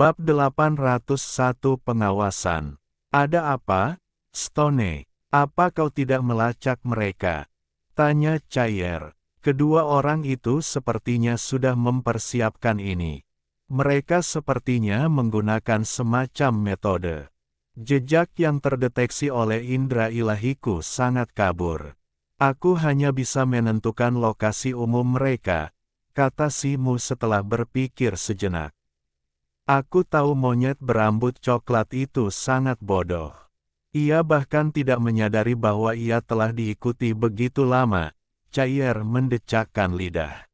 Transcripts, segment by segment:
Bab 801 Pengawasan. Ada apa, Stone? Apa kau tidak melacak mereka? Tanya Cair. Kedua orang itu sepertinya sudah mempersiapkan ini. Mereka sepertinya menggunakan semacam metode. Jejak yang terdeteksi oleh indera ilahiku sangat kabur. Aku hanya bisa menentukan lokasi umum mereka, kata Simu setelah berpikir sejenak. Aku tahu monyet berambut coklat itu sangat bodoh. Ia bahkan tidak menyadari bahwa ia telah diikuti begitu lama. Cair mendecakkan lidah.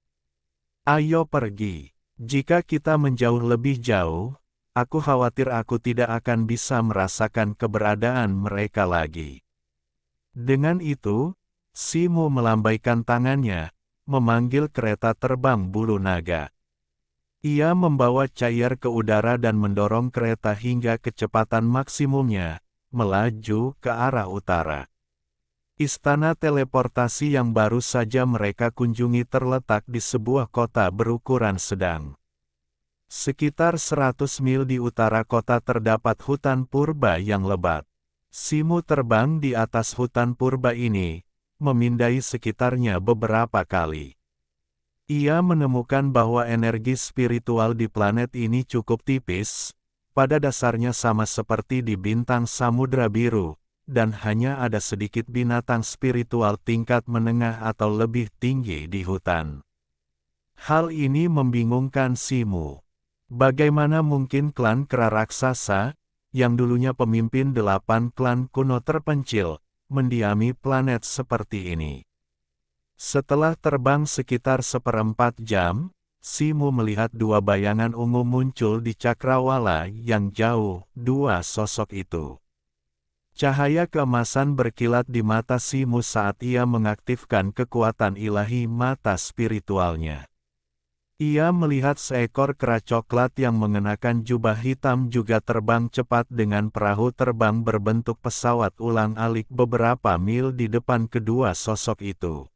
Ayo pergi. Jika kita menjauh lebih jauh, aku khawatir aku tidak akan bisa merasakan keberadaan mereka lagi. Dengan itu, Simu melambaikan tangannya, memanggil kereta terbang bulu naga. Ia membawa Cair ke udara dan mendorong kereta hingga kecepatan maksimumnya, melaju ke arah utara. Istana teleportasi yang baru saja mereka kunjungi terletak di sebuah kota berukuran sedang. Sekitar 100 mil di utara kota terdapat hutan purba yang lebat. Simu terbang di atas hutan purba ini, memindai sekitarnya beberapa kali. Ia menemukan bahwa energi spiritual di planet ini cukup tipis, pada dasarnya sama seperti di bintang Samudra Biru, dan hanya ada sedikit binatang spiritual tingkat menengah atau lebih tinggi di hutan. Hal ini membingungkan Simu. Bagaimana mungkin klan kera raksasa, yang dulunya pemimpin 8 klan kuno terpencil, mendiami planet seperti ini? Setelah terbang sekitar 1/4 jam, Simu melihat dua bayangan ungu muncul di cakrawala yang jauh, dua sosok itu. Cahaya keemasan berkilat di mata Simu saat ia mengaktifkan kekuatan ilahi mata spiritualnya. Ia melihat seekor kera coklat yang mengenakan jubah hitam juga terbang cepat dengan perahu terbang berbentuk pesawat ulang-alik beberapa mil di depan kedua sosok itu.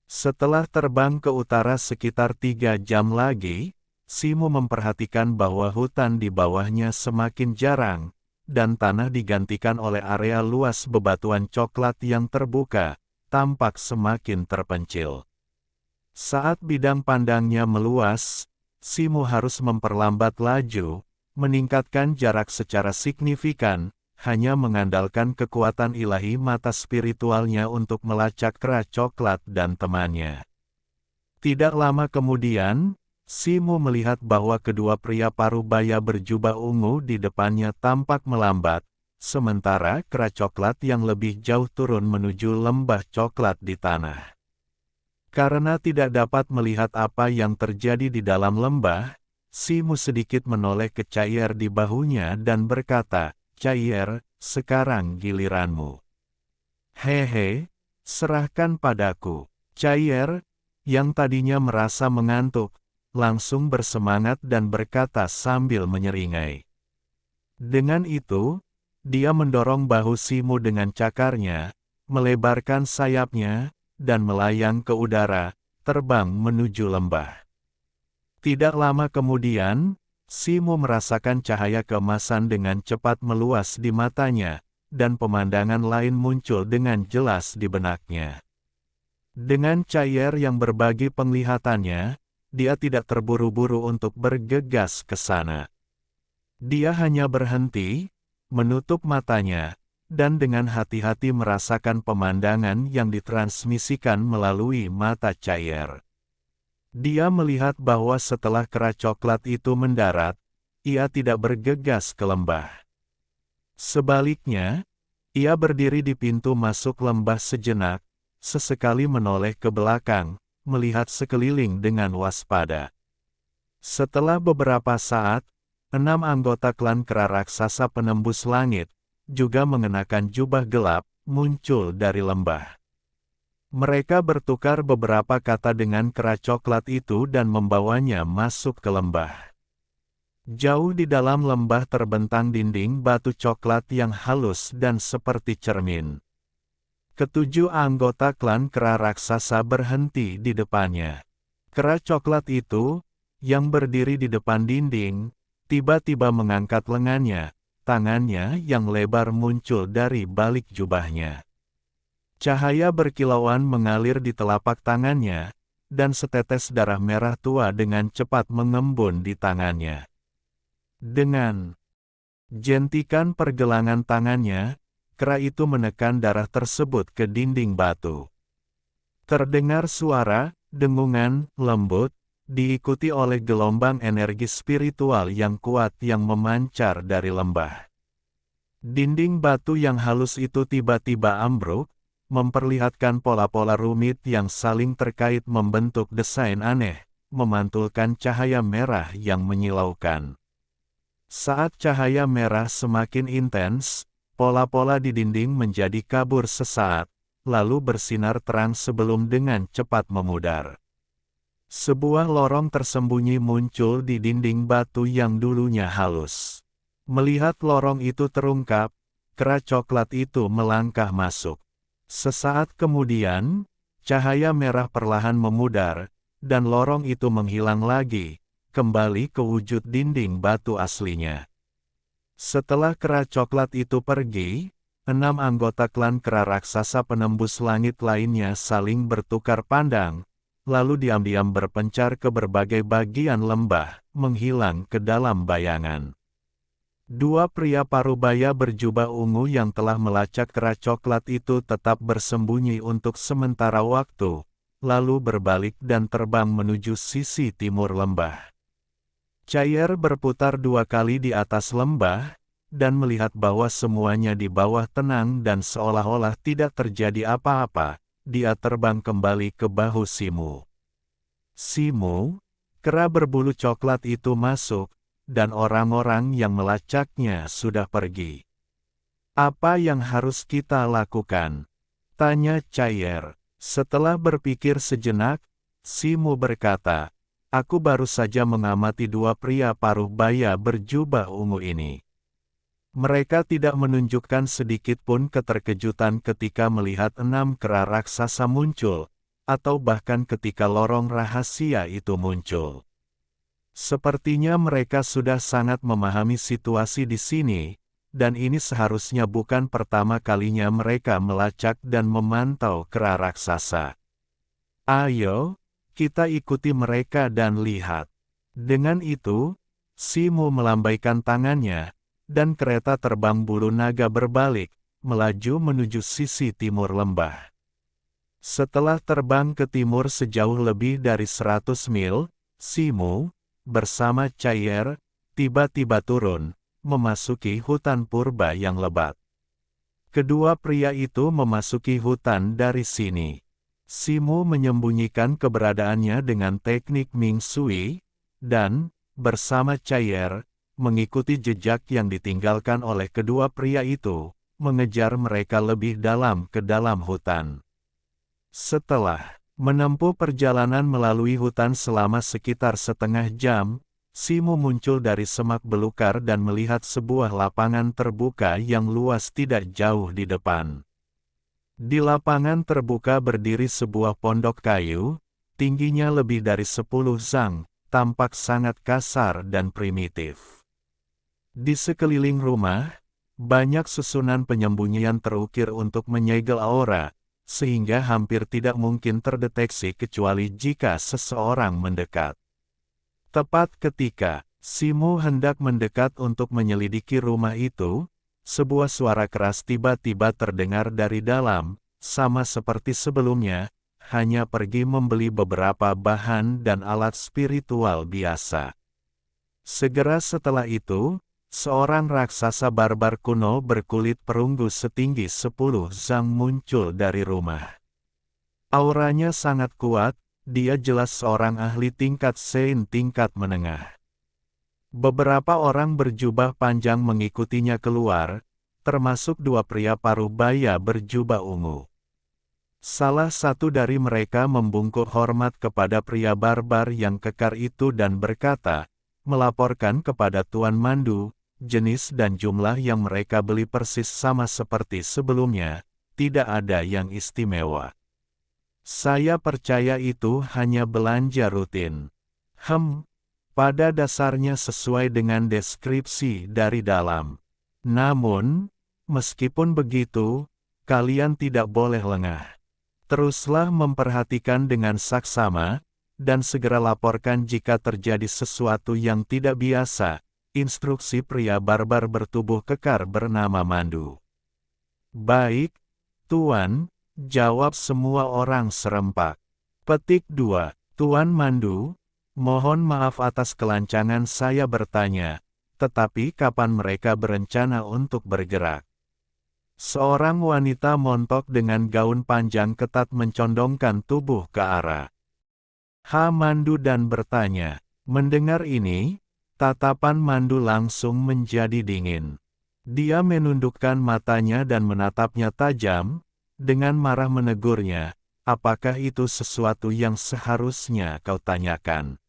Setelah terbang ke utara sekitar 3 jam lagi, Simu memperhatikan bahwa hutan di bawahnya semakin jarang, dan tanah digantikan oleh area luas bebatuan coklat yang terbuka, tampak semakin terpencil. Saat bidang pandangnya meluas, Simu harus memperlambat laju, meningkatkan jarak secara signifikan, hanya mengandalkan kekuatan ilahi mata spiritualnya untuk melacak kera coklat dan temannya. Tidak lama kemudian, Simu melihat bahwa kedua pria parubaya berjubah ungu di depannya tampak melambat, sementara kera coklat yang lebih jauh turun menuju lembah coklat di tanah. Karena tidak dapat melihat apa yang terjadi di dalam lembah, Simu sedikit menoleh ke Cair di bahunya dan berkata, "Cair, sekarang giliranmu." "Hehe, serahkan padaku." Cair, yang tadinya merasa mengantuk, langsung bersemangat dan berkata sambil menyeringai. Dengan itu, dia mendorong bahu Simu dengan cakarnya, melebarkan sayapnya, dan melayang ke udara, terbang menuju lembah. Tidak lama kemudian, Simu merasakan cahaya keemasan dengan cepat meluas di matanya, dan pemandangan lain muncul dengan jelas di benaknya. Dengan Cair yang berbagi penglihatannya, dia tidak terburu-buru untuk bergegas ke sana. Dia hanya berhenti, menutup matanya, dan dengan hati-hati merasakan pemandangan yang ditransmisikan melalui mata Cair. Dia melihat bahwa setelah kera coklat itu mendarat, ia tidak bergegas ke lembah. Sebaliknya, ia berdiri di pintu masuk lembah sejenak, sesekali menoleh ke belakang, melihat sekeliling dengan waspada. Setelah beberapa saat, 6 anggota klan kera raksasa penembus langit, juga mengenakan jubah gelap, muncul dari lembah. Mereka bertukar beberapa kata dengan kera coklat itu dan membawanya masuk ke lembah. Jauh di dalam lembah terbentang dinding batu coklat yang halus dan seperti cermin. Ketujuh anggota klan kera raksasa berhenti di depannya. Kera coklat itu, yang berdiri di depan dinding, tiba-tiba mengangkat lengannya, tangannya yang lebar muncul dari balik jubahnya. Cahaya berkilauan mengalir di telapak tangannya, dan setetes darah merah tua dengan cepat mengembun di tangannya. Dengan jentikan pergelangan tangannya, kera itu menekan darah tersebut ke dinding batu. Terdengar suara, dengungan, lembut, diikuti oleh gelombang energi spiritual yang kuat yang memancar dari lembah. Dinding batu yang halus itu tiba-tiba ambruk, memperlihatkan pola-pola rumit yang saling terkait membentuk desain aneh, memantulkan cahaya merah yang menyilaukan. Saat cahaya merah semakin intens, pola-pola di dinding menjadi kabur sesaat, lalu bersinar terang sebelum dengan cepat memudar. Sebuah lorong tersembunyi muncul di dinding batu yang dulunya halus. Melihat lorong itu terungkap, kera coklat itu melangkah masuk. Sesaat kemudian, cahaya merah perlahan memudar, dan lorong itu menghilang lagi, kembali ke wujud dinding batu aslinya. Setelah kera coklat itu pergi, 6 anggota klan kera raksasa penembus langit lainnya saling bertukar pandang, lalu diam-diam berpencar ke berbagai bagian lembah, menghilang ke dalam bayangan. 2 pria parubaya berjubah ungu yang telah melacak kera coklat itu tetap bersembunyi untuk sementara waktu, lalu berbalik dan terbang menuju sisi timur lembah. Cair berputar 2 kali di atas lembah, dan melihat bahwa semuanya di bawah tenang dan seolah-olah tidak terjadi apa-apa, dia terbang kembali ke bahu Simu. Simu, kera berbulu coklat itu masuk, dan orang-orang yang melacaknya sudah pergi. Apa yang harus kita lakukan? Tanya Cair. Setelah berpikir sejenak, Simu berkata, aku baru saja mengamati 2 pria paruh baya berjubah ungu ini. Mereka tidak menunjukkan sedikit pun keterkejutan ketika melihat 6 kera raksasa muncul, atau bahkan ketika lorong rahasia itu muncul. Sepertinya mereka sudah sangat memahami situasi di sini, dan ini seharusnya bukan pertama kalinya mereka melacak dan memantau kera raksasa. Ayo, kita ikuti mereka dan lihat. Dengan itu, Simu melambaikan tangannya, dan kereta terbang bulu naga berbalik, melaju menuju sisi timur lembah. Setelah terbang ke timur sejauh lebih dari 100 mil, Simu, bersama Cair, tiba-tiba turun, memasuki hutan purba yang lebat. Kedua pria itu memasuki hutan dari sini. Simu menyembunyikan keberadaannya dengan teknik Ming Sui, dan, bersama Cair, mengikuti jejak yang ditinggalkan oleh kedua pria itu, mengejar mereka lebih dalam ke dalam hutan. Setelah menempuh perjalanan melalui hutan selama sekitar setengah jam, Simu muncul dari semak belukar dan melihat sebuah lapangan terbuka yang luas tidak jauh di depan. Di lapangan terbuka berdiri sebuah pondok kayu, tingginya lebih dari 10 zang, tampak sangat kasar dan primitif. Di sekeliling rumah, banyak susunan penyembunyian terukir untuk menyegel aura, sehingga hampir tidak mungkin terdeteksi kecuali jika seseorang mendekat. Tepat ketika Simu hendak mendekat untuk menyelidiki rumah itu, sebuah suara keras tiba-tiba terdengar dari dalam, sama seperti sebelumnya, hanya pergi membeli beberapa bahan dan alat spiritual biasa. Segera setelah itu, seorang raksasa barbar kuno berkulit perunggu setinggi 10 zang muncul dari rumah. Auranya sangat kuat, dia jelas seorang ahli tingkat Sein tingkat menengah. Beberapa orang berjubah panjang mengikutinya keluar, termasuk 2 pria paruh baya berjubah ungu. Salah satu dari mereka membungkuk hormat kepada pria barbar yang kekar itu dan berkata, melaporkan kepada Tuan Mandu, jenis dan jumlah yang mereka beli persis sama seperti sebelumnya, tidak ada yang istimewa. Saya percaya itu hanya belanja rutin. pada dasarnya sesuai dengan deskripsi dari dalam. Namun, meskipun begitu, kalian tidak boleh lengah. Teruslah memperhatikan dengan saksama, dan segera laporkan jika terjadi sesuatu yang tidak biasa. Instruksi pria barbar bertubuh kekar bernama Mandu. Baik, Tuan, jawab semua orang serempak. Petik 2. Tuan Mandu, mohon maaf atas kelancangan saya bertanya, tetapi kapan mereka berencana untuk bergerak? Seorang wanita montok dengan gaun panjang ketat mencondongkan tubuh ke arah Mandu dan bertanya. Mendengar ini, tatapan Mandu langsung menjadi dingin. Dia menundukkan matanya dan menatapnya tajam, dengan marah menegurnya, apakah itu sesuatu yang seharusnya kau tanyakan?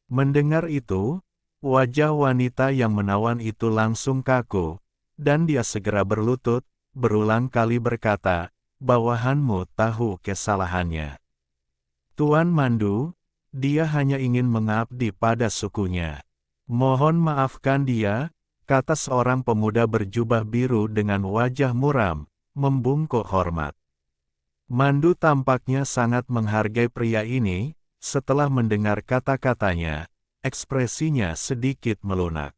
Mendengar itu, wajah wanita yang menawan itu langsung kaku, dan dia segera berlutut, berulang kali berkata, bawahanmu tahu kesalahannya. Tuan Mandu, dia hanya ingin mengabdi pada sukunya. Mohon maafkan dia, kata seorang pemuda berjubah biru dengan wajah muram, membungkuk hormat. Mandu tampaknya sangat menghargai pria ini, setelah mendengar kata-katanya, ekspresinya sedikit melunak.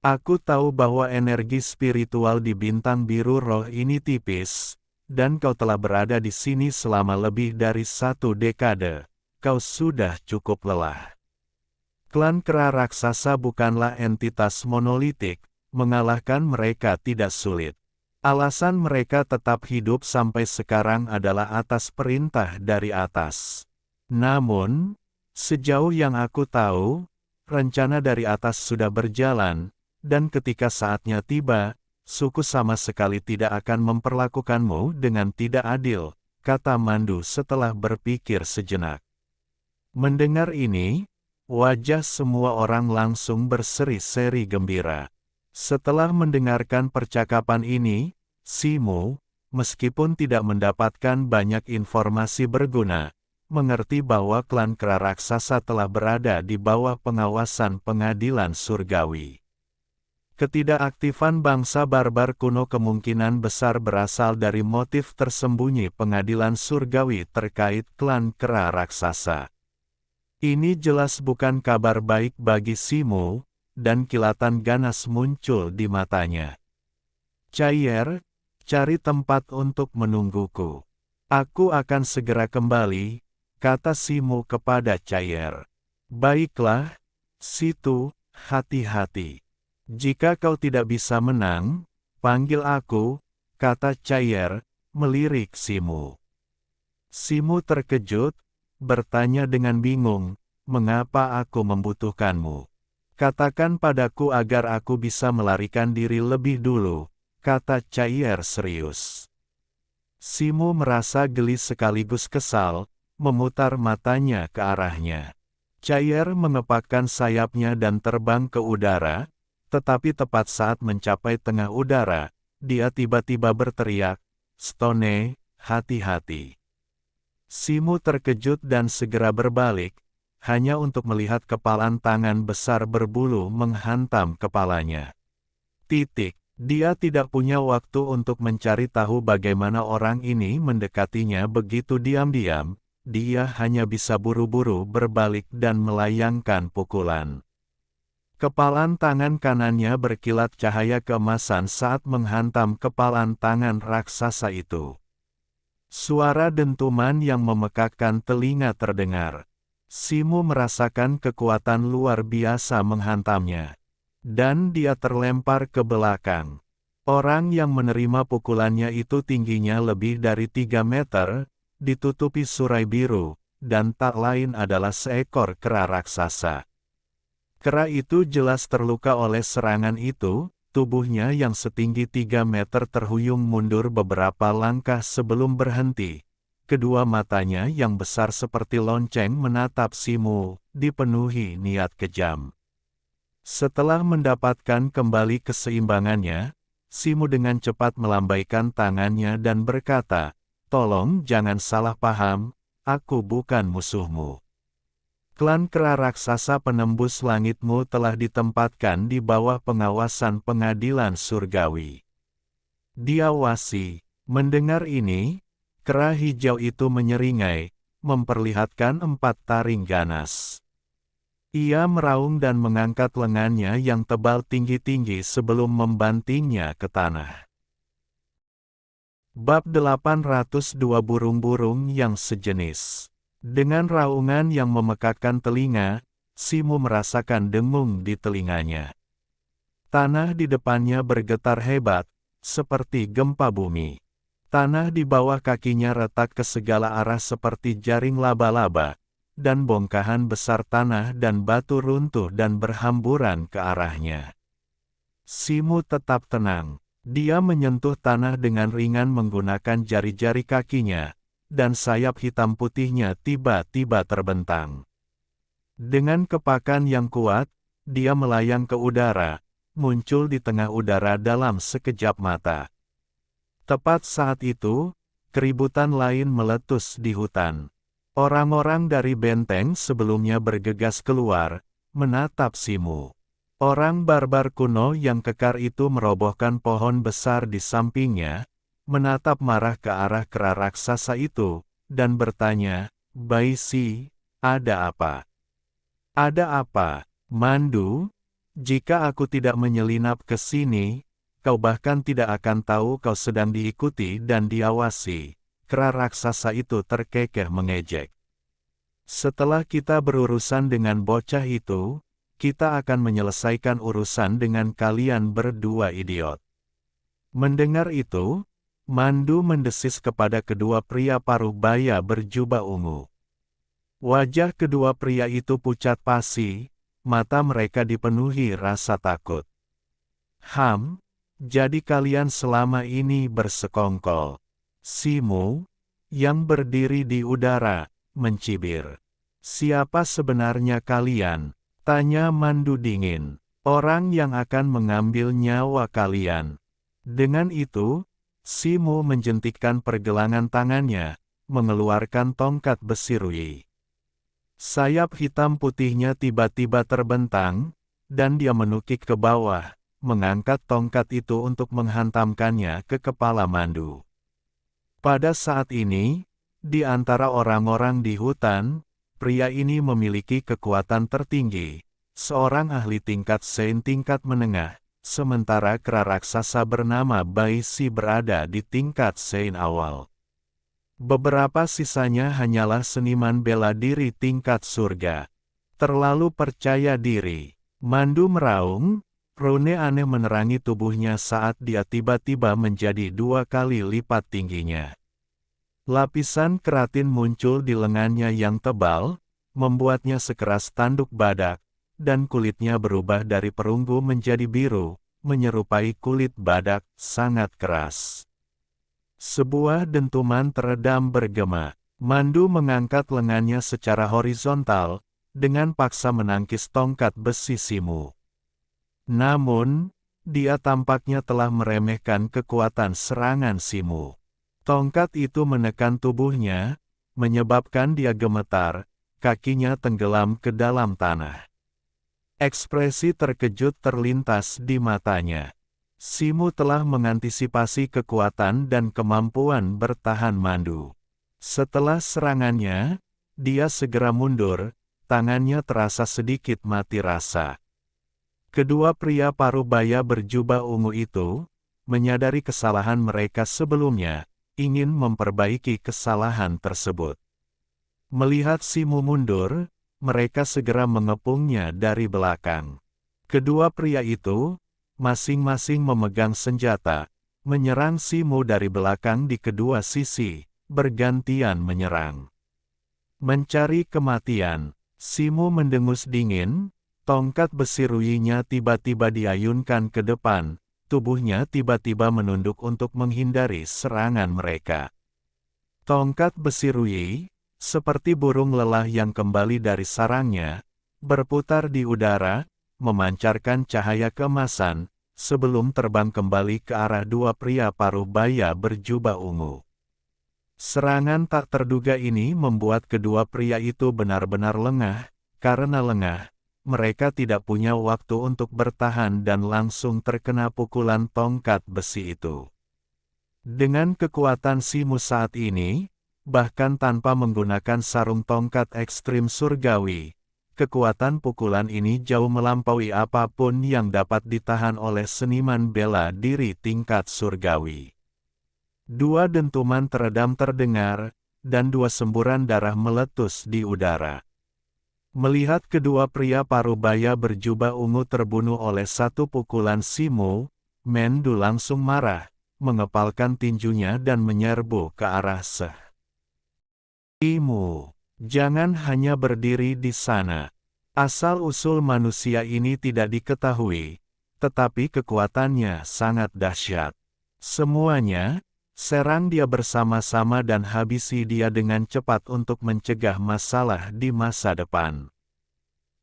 Aku tahu bahwa energi spiritual di bintang biru roh ini tipis, dan kau telah berada di sini selama lebih dari 1 dekade. Kau sudah cukup lelah. Klan kera raksasa bukanlah entitas monolitik, mengalahkan mereka tidak sulit. Alasan mereka tetap hidup sampai sekarang adalah atas perintah dari atas. Namun, sejauh yang aku tahu, rencana dari atas sudah berjalan, dan ketika saatnya tiba, suku sama sekali tidak akan memperlakukanmu dengan tidak adil, kata Mandu setelah berpikir sejenak. Mendengar ini, wajah semua orang langsung berseri-seri gembira. Setelah mendengarkan percakapan ini, Simu, meskipun tidak mendapatkan banyak informasi berguna, mengerti bahwa klan kera raksasa telah berada di bawah pengawasan pengadilan surgawi. Ketidakaktifan bangsa barbar kuno kemungkinan besar berasal dari motif tersembunyi pengadilan surgawi terkait klan kera raksasa. Ini jelas bukan kabar baik bagi Simu, dan kilatan ganas muncul di matanya. Cair, cari tempat untuk menungguku. Aku akan segera kembali, kata Simu kepada Cair. Baiklah, Situ, hati-hati. Jika kau tidak bisa menang, panggil aku, kata Cair, melirik Simu. Simu terkejut, bertanya dengan bingung, mengapa aku membutuhkanmu? Katakan padaku agar aku bisa melarikan diri lebih dulu, kata Cair serius. Simu merasa geli sekaligus kesal, memutar matanya ke arahnya. Cair mengepakkan sayapnya dan terbang ke udara, tetapi tepat saat mencapai tengah udara, dia tiba-tiba berteriak, "Stone, hati-hati." Simu terkejut dan segera berbalik, hanya untuk melihat kepalan tangan besar berbulu menghantam kepalanya. Dia tidak punya waktu untuk mencari tahu bagaimana orang ini mendekatinya begitu diam-diam, dia hanya bisa buru-buru berbalik dan melayangkan pukulan. Kepalan tangan kanannya berkilat cahaya keemasan saat menghantam kepalan tangan raksasa itu. Suara dentuman yang memekakkan telinga terdengar. Simu merasakan kekuatan luar biasa menghantamnya. Dan dia terlempar ke belakang. Orang yang menerima pukulannya itu tingginya lebih dari 3 meter, ditutupi surai biru, dan tak lain adalah seekor kera raksasa. Kera itu jelas terluka oleh serangan itu, tubuhnya yang setinggi 3 meter terhuyung mundur beberapa langkah sebelum berhenti. Kedua matanya yang besar seperti lonceng menatap Simu, dipenuhi niat kejam. Setelah mendapatkan kembali keseimbangannya, Simu dengan cepat melambaikan tangannya dan berkata, "Tolong jangan salah paham, aku bukan musuhmu." Klan kera raksasa penembus langitmu telah ditempatkan di bawah pengawasan pengadilan surgawi. Diawasi. Mendengar ini, kera hijau itu menyeringai, memperlihatkan 4 taring ganas. Ia meraung dan mengangkat lengannya yang tebal tinggi-tinggi sebelum membantingnya ke tanah. Bab 802 Burung-burung yang sejenis. Dengan raungan yang memekakkan telinga, Simu merasakan dengung di telinganya. Tanah di depannya bergetar hebat, seperti gempa bumi. Tanah di bawah kakinya retak ke segala arah seperti jaring laba-laba, dan bongkahan besar tanah dan batu runtuh dan berhamburan ke arahnya. Simu tetap tenang. Dia menyentuh tanah dengan ringan menggunakan jari-jari kakinya, dan sayap hitam putihnya tiba-tiba terbentang. Dengan kepakan yang kuat, dia melayang ke udara, muncul di tengah udara dalam sekejap mata. Tepat saat itu, keributan lain meletus di hutan. Orang-orang dari benteng sebelumnya bergegas keluar, menatap Simu. Orang barbar kuno yang kekar itu merobohkan pohon besar di sampingnya, menatap marah ke arah kera raksasa itu, dan bertanya, "Baisi, ada apa?" "Ada apa, Mandu? Jika aku tidak menyelinap ke sini, kau bahkan tidak akan tahu kau sedang diikuti dan diawasi." Kera raksasa itu terkekeh mengejek. "Setelah kita berurusan dengan bocah itu, kita akan menyelesaikan urusan dengan kalian berdua idiot." Mendengar itu, Mandu mendesis kepada kedua pria paruh baya berjubah ungu. Wajah kedua pria itu pucat pasi, mata mereka dipenuhi rasa takut. Jadi kalian selama ini bersekongkol." Simu, yang berdiri di udara, mencibir. "Siapa sebenarnya kalian?" tanya Mandu dingin. "Orang yang akan mengambil nyawa kalian." Dengan itu, Simu menjentikkan pergelangan tangannya, mengeluarkan tongkat besi rui. Sayap hitam putihnya tiba-tiba terbentang, dan dia menukik ke bawah, mengangkat tongkat itu untuk menghantamkannya ke kepala Mandu. Pada saat ini, di antara orang-orang di hutan, pria ini memiliki kekuatan tertinggi, seorang ahli tingkat Sein tingkat menengah, sementara kera raksasa bernama Baisi berada di tingkat Sein awal. Beberapa sisanya hanyalah seniman bela diri tingkat surga. Terlalu percaya diri. Mandu meraung, rune aneh menerangi tubuhnya saat dia tiba-tiba menjadi 2 kali lipat tingginya. Lapisan keratin muncul di lengannya yang tebal, membuatnya sekeras tanduk badak, dan kulitnya berubah dari perunggu menjadi biru, menyerupai kulit badak, sangat keras. Sebuah dentuman teredam bergema. Mandu mengangkat lengannya secara horizontal, dengan paksa menangkis tongkat besi Simu. Namun, dia tampaknya telah meremehkan kekuatan serangan Simu. Tongkat itu menekan tubuhnya, menyebabkan dia gemetar, kakinya tenggelam ke dalam tanah. Ekspresi terkejut terlintas di matanya. Simu telah mengantisipasi kekuatan dan kemampuan bertahan Mandu. Setelah serangannya, dia segera mundur, tangannya terasa sedikit mati rasa. Kedua pria paruh baya berjubah ungu itu, menyadari kesalahan mereka sebelumnya, ingin memperbaiki kesalahan tersebut. Melihat Simu mundur, mereka segera mengepungnya dari belakang. Kedua pria itu, masing-masing memegang senjata, menyerang Simu dari belakang di kedua sisi, bergantian menyerang. Mencari kematian, Simu mendengus dingin, tongkat besi ruinya tiba-tiba diayunkan ke depan, tubuhnya tiba-tiba menunduk untuk menghindari serangan mereka. Tongkat besi rui, seperti burung lelah yang kembali dari sarangnya, berputar di udara, memancarkan cahaya keemasan, sebelum terbang kembali ke arah 2 pria paruh baya berjubah ungu. Serangan tak terduga ini membuat kedua pria itu benar-benar lengah, Karena lengah, mereka tidak punya waktu untuk bertahan dan langsung terkena pukulan tongkat besi itu. Dengan kekuatan Simu saat ini, bahkan tanpa menggunakan sarung tongkat ekstrim surgawi, kekuatan pukulan ini jauh melampaui apapun yang dapat ditahan oleh seniman bela diri tingkat surgawi. Dua dentuman teredam terdengar, dan dua semburan darah meletus di udara. Melihat kedua pria parubaya berjubah ungu terbunuh oleh satu pukulan Simu, Mendu langsung marah, mengepalkan tinjunya dan menyerbu ke arah Seh. Simu, jangan hanya berdiri di sana. Asal-usul manusia ini tidak diketahui, tetapi kekuatannya sangat dahsyat. Semuanya, serang dia bersama-sama dan habisi dia dengan cepat untuk mencegah masalah di masa depan.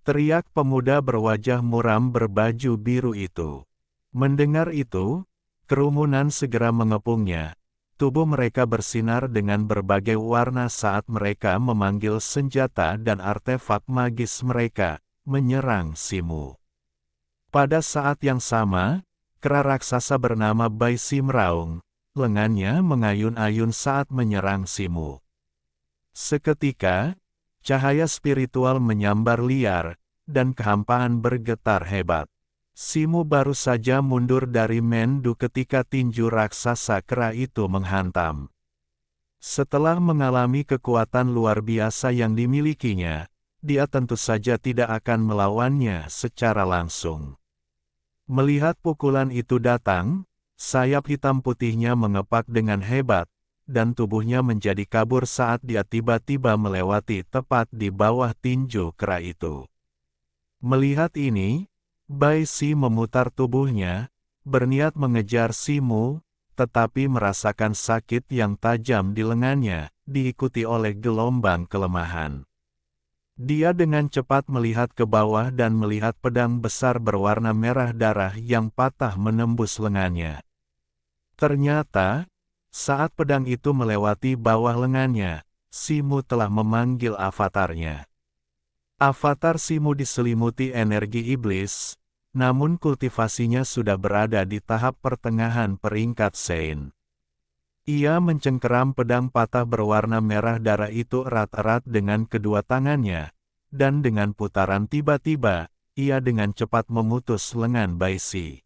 Teriak pemuda berwajah muram berbaju biru itu. Mendengar itu, kerumunan segera mengepungnya. Tubuh mereka bersinar dengan berbagai warna saat mereka memanggil senjata dan artefak magis mereka, menyerang Simu. Pada saat yang sama, kera raksasa bernama Baisi meraung, lengannya mengayun-ayun saat menyerang Simu. Seketika, cahaya spiritual menyambar liar, dan kehampaan bergetar hebat. Simu baru saja mundur dari Mendu ketika tinju raksasa kera itu menghantam. Setelah mengalami kekuatan luar biasa yang dimilikinya, dia tentu saja tidak akan melawannya secara langsung. Melihat pukulan itu datang, sayap hitam putihnya mengepak dengan hebat, dan tubuhnya menjadi kabur saat dia tiba-tiba melewati tepat di bawah tinju kera itu. Melihat ini, Baisi memutar tubuhnya, berniat mengejar Simu, tetapi merasakan sakit yang tajam di lengannya, diikuti oleh gelombang kelemahan. Dia dengan cepat melihat ke bawah dan melihat pedang besar berwarna merah darah yang patah menembus lengannya. Ternyata, saat pedang itu melewati bawah lengannya, Simu telah memanggil avatarnya. Avatar Simu diselimuti energi iblis, namun kultivasinya sudah berada di tahap pertengahan peringkat Sein. Ia mencengkeram pedang patah berwarna merah darah itu erat-erat dengan kedua tangannya, dan dengan putaran tiba-tiba, ia dengan cepat memutus lengan Baisi.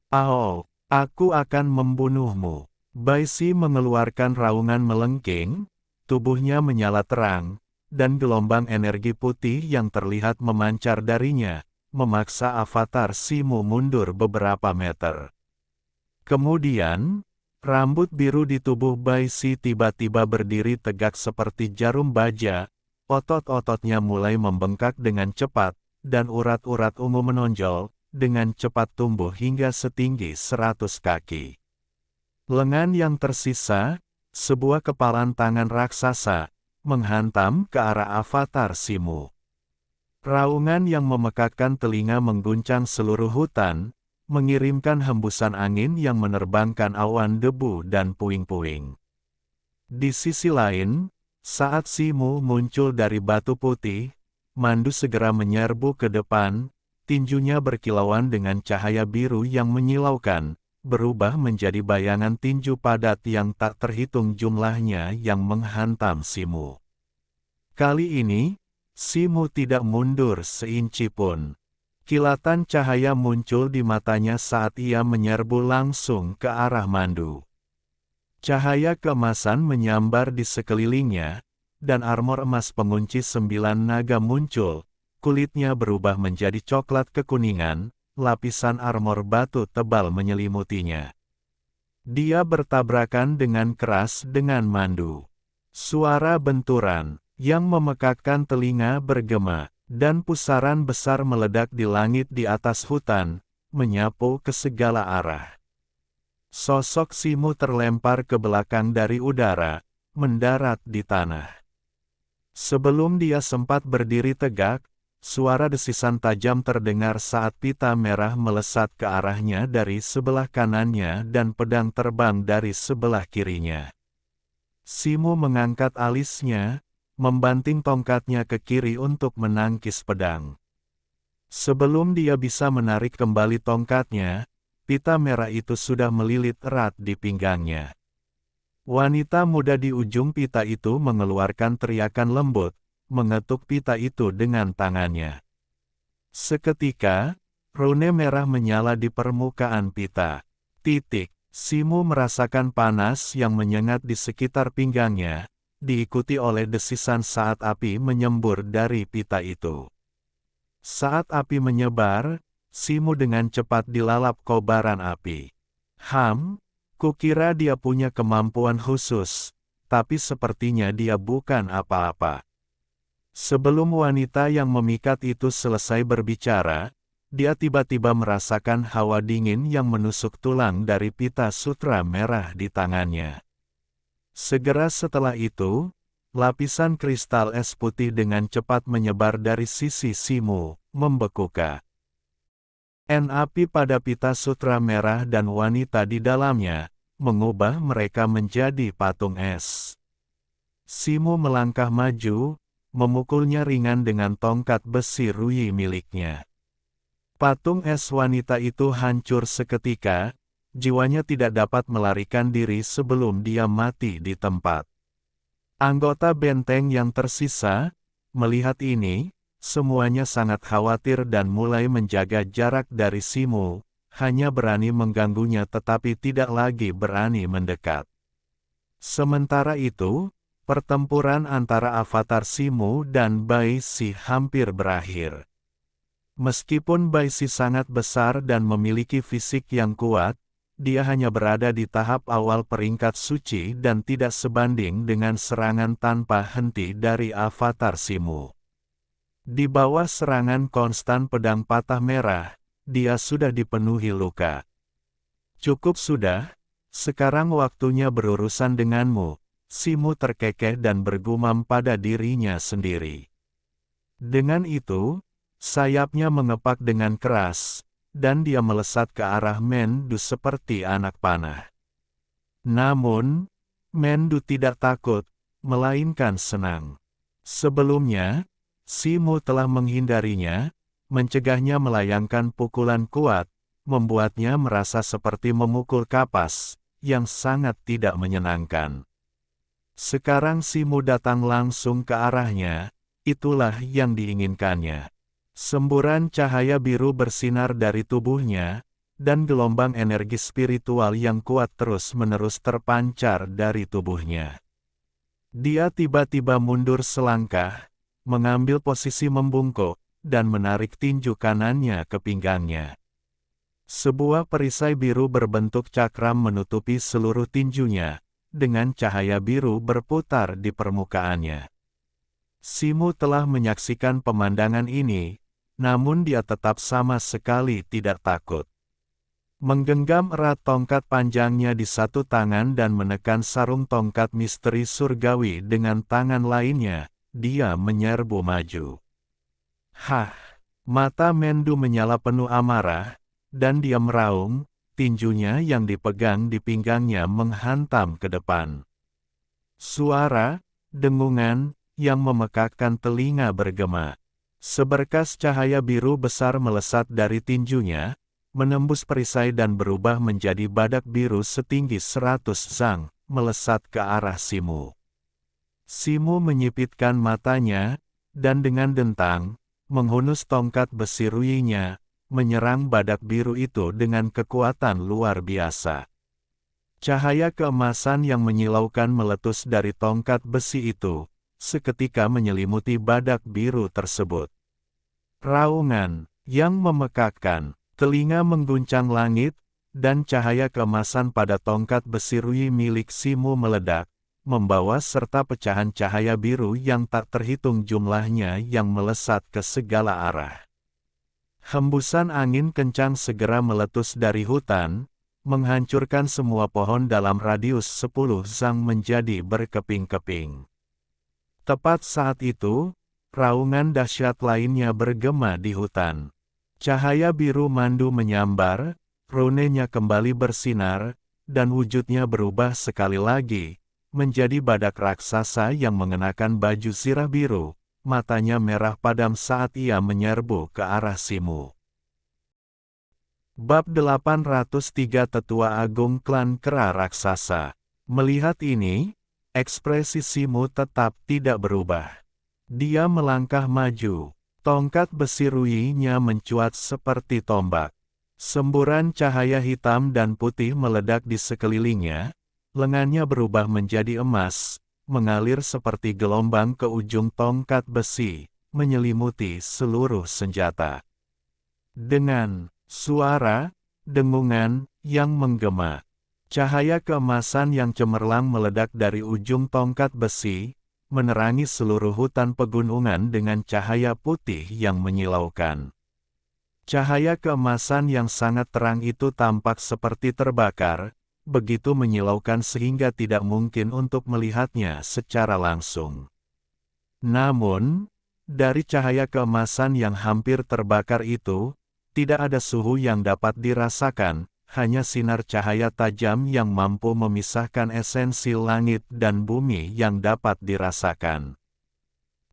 "Ao, aku akan membunuhmu." Baisi mengeluarkan raungan melengking, tubuhnya menyala terang, dan gelombang energi putih yang terlihat memancar darinya, memaksa avatar Simu mundur beberapa meter. Kemudian, rambut biru di tubuh Baisi tiba-tiba berdiri tegak seperti jarum baja, otot-ototnya mulai membengkak dengan cepat, dan urat-urat ungu menonjol, dengan cepat tumbuh hingga setinggi 100 kaki. Lengan yang tersisa, sebuah kepalan tangan raksasa, menghantam ke arah avatar Simu. Raungan yang memekakkan telinga mengguncang seluruh hutan, mengirimkan hembusan angin yang menerbangkan awan debu dan puing-puing. Di sisi lain, saat Simu muncul dari batu putih, Mandu segera menyerbu ke depan, tinjunya berkilauan dengan cahaya biru yang menyilaukan, berubah menjadi bayangan tinju padat yang tak terhitung jumlahnya yang menghantam Simu. Kali ini, Simu tidak mundur seinci pun. Kilatan cahaya muncul di matanya saat ia menyerbu langsung ke arah Mandu. Cahaya keemasan menyambar di sekelilingnya, dan armor emas pengunci 9 naga muncul, kulitnya berubah menjadi coklat kekuningan, lapisan armor batu tebal menyelimutinya. Dia bertabrakan dengan keras dengan Mandu. Suara benturan yang memekakkan telinga bergema, dan pusaran besar meledak di langit di atas hutan, menyapu ke segala arah. Sosok Simu terlempar ke belakang dari udara, mendarat di tanah. Sebelum dia sempat berdiri tegak, suara desisan tajam terdengar saat pita merah melesat ke arahnya dari sebelah kanannya dan pedang terbang dari sebelah kirinya. Simu mengangkat alisnya, membanting tongkatnya ke kiri untuk menangkis pedang. Sebelum dia bisa menarik kembali tongkatnya, pita merah itu sudah melilit erat di pinggangnya. Wanita muda di ujung pita itu mengeluarkan teriakan lembut, mengetuk pita itu dengan tangannya. Seketika, rune merah menyala di permukaan pita. Simu merasakan panas yang menyengat di sekitar pinggangnya, diikuti oleh desisan saat api menyembur dari pita itu. Saat api menyebar, Simu dengan cepat dilalap kobaran api. Kukira dia punya kemampuan khusus, tapi sepertinya dia bukan apa-apa. Sebelum wanita yang memikat itu selesai berbicara, dia tiba-tiba merasakan hawa dingin yang menusuk tulang dari pita sutra merah di tangannya. Segera setelah itu, lapisan kristal es putih dengan cepat menyebar dari sisi Simu, membekukan api pada pita sutra merah dan wanita di dalamnya, mengubah mereka menjadi patung es. Simu melangkah maju, memukulnya ringan dengan tongkat besi Ruyi miliknya. Patung es wanita itu hancur seketika, jiwanya tidak dapat melarikan diri sebelum dia mati di tempat. Anggota benteng yang tersisa, melihat ini, semuanya sangat khawatir dan mulai menjaga jarak dari Simu, hanya berani mengganggunya tetapi tidak lagi berani mendekat. Sementara itu, pertempuran antara avatar Simu dan Bai Si hampir berakhir. Meskipun Bai Si sangat besar dan memiliki fisik yang kuat, dia hanya berada di tahap awal peringkat suci dan tidak sebanding dengan serangan tanpa henti dari avatar Simu. Di bawah serangan konstan pedang patah merah, dia sudah dipenuhi luka. Cukup sudah, sekarang waktunya berurusan denganmu, Simu terkekeh dan bergumam pada dirinya sendiri. Dengan itu, sayapnya mengepak dengan keras, dan dia melesat ke arah Mendu seperti anak panah. Namun, Mendu tidak takut, melainkan senang. Sebelumnya, Simu telah menghindarinya, mencegahnya melayangkan pukulan kuat, membuatnya merasa seperti memukul kapas, yang sangat tidak menyenangkan. Sekarang Simu datang langsung ke arahnya, itulah yang diinginkannya. Semburan cahaya biru bersinar dari tubuhnya, dan gelombang energi spiritual yang kuat terus-menerus terpancar dari tubuhnya. Dia tiba-tiba mundur selangkah, mengambil posisi membungkuk, dan menarik tinju kanannya ke pinggangnya. Sebuah perisai biru berbentuk cakram menutupi seluruh tinjunya, dengan cahaya biru berputar di permukaannya. Simu telah menyaksikan pemandangan ini, namun dia tetap sama sekali tidak takut. Menggenggam erat tongkat panjangnya di satu tangan dan menekan sarung tongkat misteri surgawi dengan tangan lainnya, dia menyerbu maju. Mata Mendu menyala penuh amarah, dan dia meraung, tinjunya yang dipegang di pinggangnya menghantam ke depan. Suara, dengungan, yang memekakkan telinga bergema. Seberkas cahaya biru besar melesat dari tinjunya, menembus perisai dan berubah menjadi badak biru setinggi 100 zang, melesat ke arah Simu. Simu menyipitkan matanya, dan dengan dentang, menghunus tongkat besi ruyinya, menyerang badak biru itu dengan kekuatan luar biasa. Cahaya keemasan yang menyilaukan meletus dari tongkat besi itu, seketika menyelimuti badak biru tersebut. Raungan, yang memekakkan, telinga mengguncang langit, dan cahaya keemasan pada tongkat besi ruyi milik Simu meledak, membawa serta pecahan cahaya biru yang tak terhitung jumlahnya yang melesat ke segala arah. Hembusan angin kencang segera meletus dari hutan, menghancurkan semua pohon dalam radius 10 zang menjadi berkeping-keping. Tepat saat itu, raungan dahsyat lainnya bergema di hutan. Cahaya biru mandu menyambar, runenya kembali bersinar, dan wujudnya berubah sekali lagi, menjadi badak raksasa yang mengenakan baju zirah biru, matanya merah padam saat ia menyerbu ke arah Simu. Bab 803 Tetua Agung Klan Kera Raksasa. Melihat ini, ekspresi Simu tetap tidak berubah. Dia melangkah maju. Tongkat besi ruinya mencuat seperti tombak. Semburan cahaya hitam dan putih meledak di sekelilingnya, lengannya berubah menjadi emas, mengalir seperti gelombang ke ujung tongkat besi, menyelimuti seluruh senjata. Dengan suara, dengungan, yang menggema, cahaya keemasan yang cemerlang meledak dari ujung tongkat besi, menerangi seluruh hutan pegunungan dengan cahaya putih yang menyilaukan. Cahaya keemasan yang sangat terang itu tampak seperti terbakar, begitu menyilaukan sehingga tidak mungkin untuk melihatnya secara langsung. Namun, dari cahaya keemasan yang hampir terbakar itu, tidak ada suhu yang dapat dirasakan, hanya sinar cahaya tajam yang mampu memisahkan esensi langit dan bumi yang dapat dirasakan.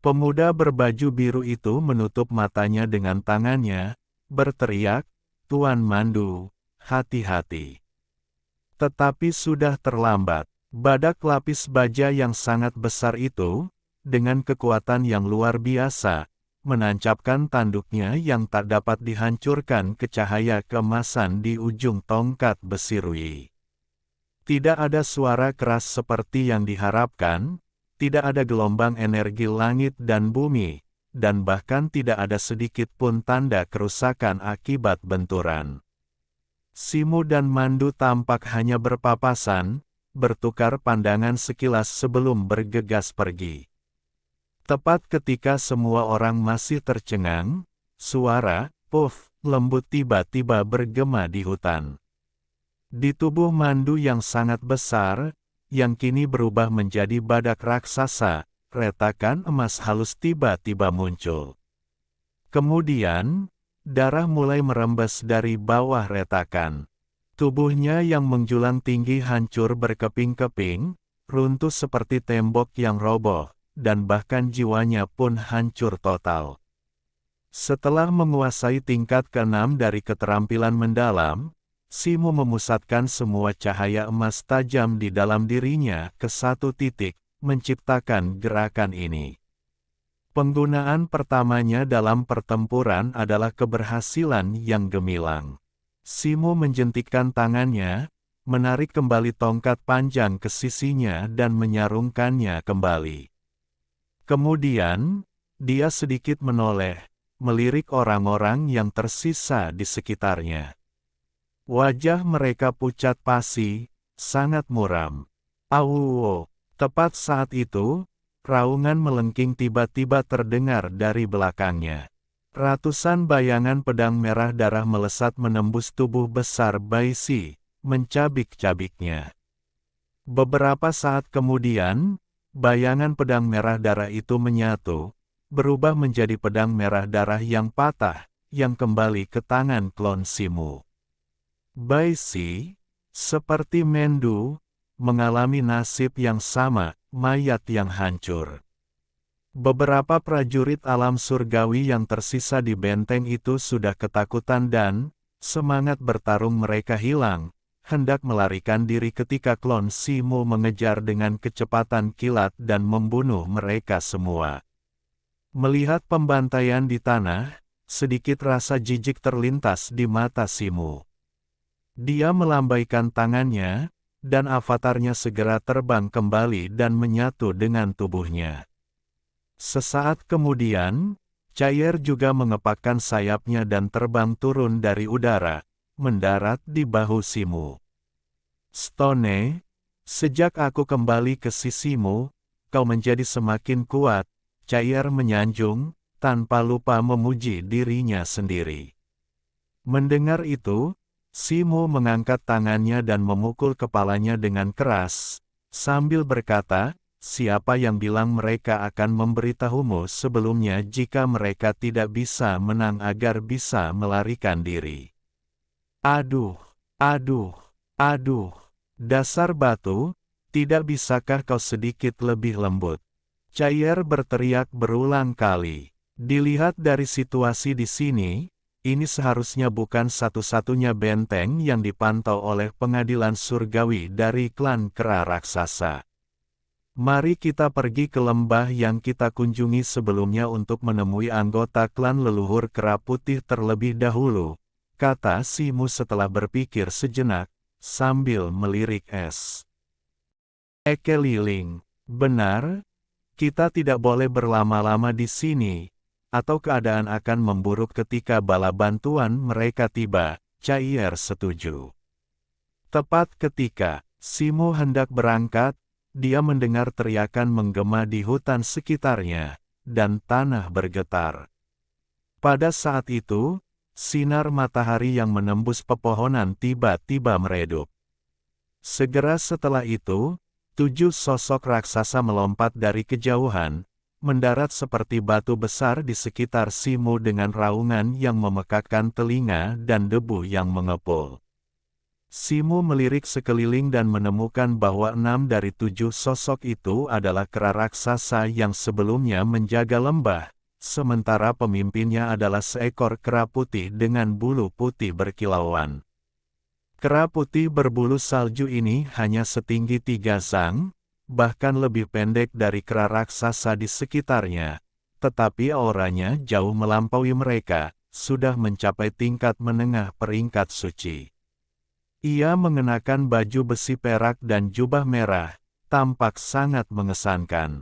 Pemuda berbaju biru itu menutup matanya dengan tangannya, berteriak, "Tuan Mandu, hati-hati." Tetapi sudah terlambat. Badak lapis baja yang sangat besar itu, dengan kekuatan yang luar biasa, menancapkan tanduknya yang tak dapat dihancurkan ke cahaya keemasan di ujung tongkat besi rui. Tidak ada suara keras seperti yang diharapkan, tidak ada gelombang energi langit dan bumi, dan bahkan tidak ada sedikit pun tanda kerusakan akibat benturan. Simu dan Mandu tampak hanya berpapasan, bertukar pandangan sekilas sebelum bergegas pergi. Tepat ketika semua orang masih tercengang, suara "puff" lembut tiba-tiba bergema di hutan. Di tubuh Mandu yang sangat besar, yang kini berubah menjadi badak raksasa, retakan emas halus tiba-tiba muncul. Kemudian, darah mulai merembes dari bawah retakan. Tubuhnya yang menjulang tinggi hancur berkeping-keping, runtuh seperti tembok yang roboh, dan bahkan jiwanya pun hancur total. Setelah menguasai tingkat ke-6 dari keterampilan mendalam, Simu memusatkan semua cahaya emas tajam di dalam dirinya ke satu titik, menciptakan gerakan ini. Penggunaan pertamanya dalam pertempuran adalah keberhasilan yang gemilang. Simu menjentikkan tangannya, menarik kembali tongkat panjang ke sisinya dan menyarungkannya kembali. Kemudian, dia sedikit menoleh, melirik orang-orang yang tersisa di sekitarnya. Wajah mereka pucat pasi, sangat muram. "Auuu!" Tepat saat itu, raungan melengking tiba-tiba terdengar dari belakangnya. Ratusan bayangan pedang merah darah melesat menembus tubuh besar Baisi, mencabik-cabiknya. Beberapa saat kemudian, bayangan pedang merah darah itu menyatu, berubah menjadi pedang merah darah yang patah, yang kembali ke tangan klon Simu. Baisi, seperti Mandu, mengalami nasib yang sama, mayat yang hancur. Beberapa prajurit alam surgawi yang tersisa di benteng itu sudah ketakutan dan semangat bertarung mereka hilang, hendak melarikan diri ketika klon Simu mengejar dengan kecepatan kilat dan membunuh mereka semua. Melihat pembantaian di tanah, sedikit rasa jijik terlintas di mata Simu. Dia melambaikan tangannya, dan avatarnya segera terbang kembali dan menyatu dengan tubuhnya. Sesaat kemudian, Cair juga mengepakkan sayapnya dan terbang turun dari udara, mendarat di bahu Simu. "Stone, sejak aku kembali ke sisimu, kau menjadi semakin kuat," Cair menyanjung, tanpa lupa memuji dirinya sendiri. Mendengar itu, Simu mengangkat tangannya dan memukul kepalanya dengan keras, sambil berkata, "Siapa yang bilang mereka akan memberitahumu sebelumnya jika mereka tidak bisa menang agar bisa melarikan diri? Aduh, aduh, aduh, dasar batu!" Tidak bisakah kau sedikit lebih lembut? Chaier berteriak berulang kali. Dilihat dari situasi di sini, ini seharusnya bukan satu-satunya benteng yang dipantau oleh pengadilan surgawi dari klan kera raksasa. Mari kita pergi ke lembah yang kita kunjungi sebelumnya untuk menemui anggota klan leluhur kera putih terlebih dahulu, kata Simu setelah berpikir sejenak, sambil melirik es. Keliling. Benar, kita tidak boleh berlama-lama di sini, atau keadaan akan memburuk ketika bala bantuan mereka tiba, Chaier setuju. Tepat ketika Simu hendak berangkat, dia mendengar teriakan menggema di hutan sekitarnya, dan tanah bergetar. Pada saat itu, sinar matahari yang menembus pepohonan tiba-tiba meredup. Segera setelah itu, 7 sosok raksasa melompat dari kejauhan, mendarat seperti batu besar di sekitar Simu dengan raungan yang memekakkan telinga dan debu yang mengepul. Simu melirik sekeliling dan menemukan bahwa 6 dari 7 sosok itu adalah kera raksasa yang sebelumnya menjaga lembah, sementara pemimpinnya adalah seekor kera putih dengan bulu putih berkilauan. Kera putih berbulu salju ini hanya setinggi 3 zang, bahkan lebih pendek dari kera raksasa di sekitarnya, tetapi auranya jauh melampaui mereka, sudah mencapai tingkat menengah peringkat suci. Ia mengenakan baju besi perak dan jubah merah, tampak sangat mengesankan.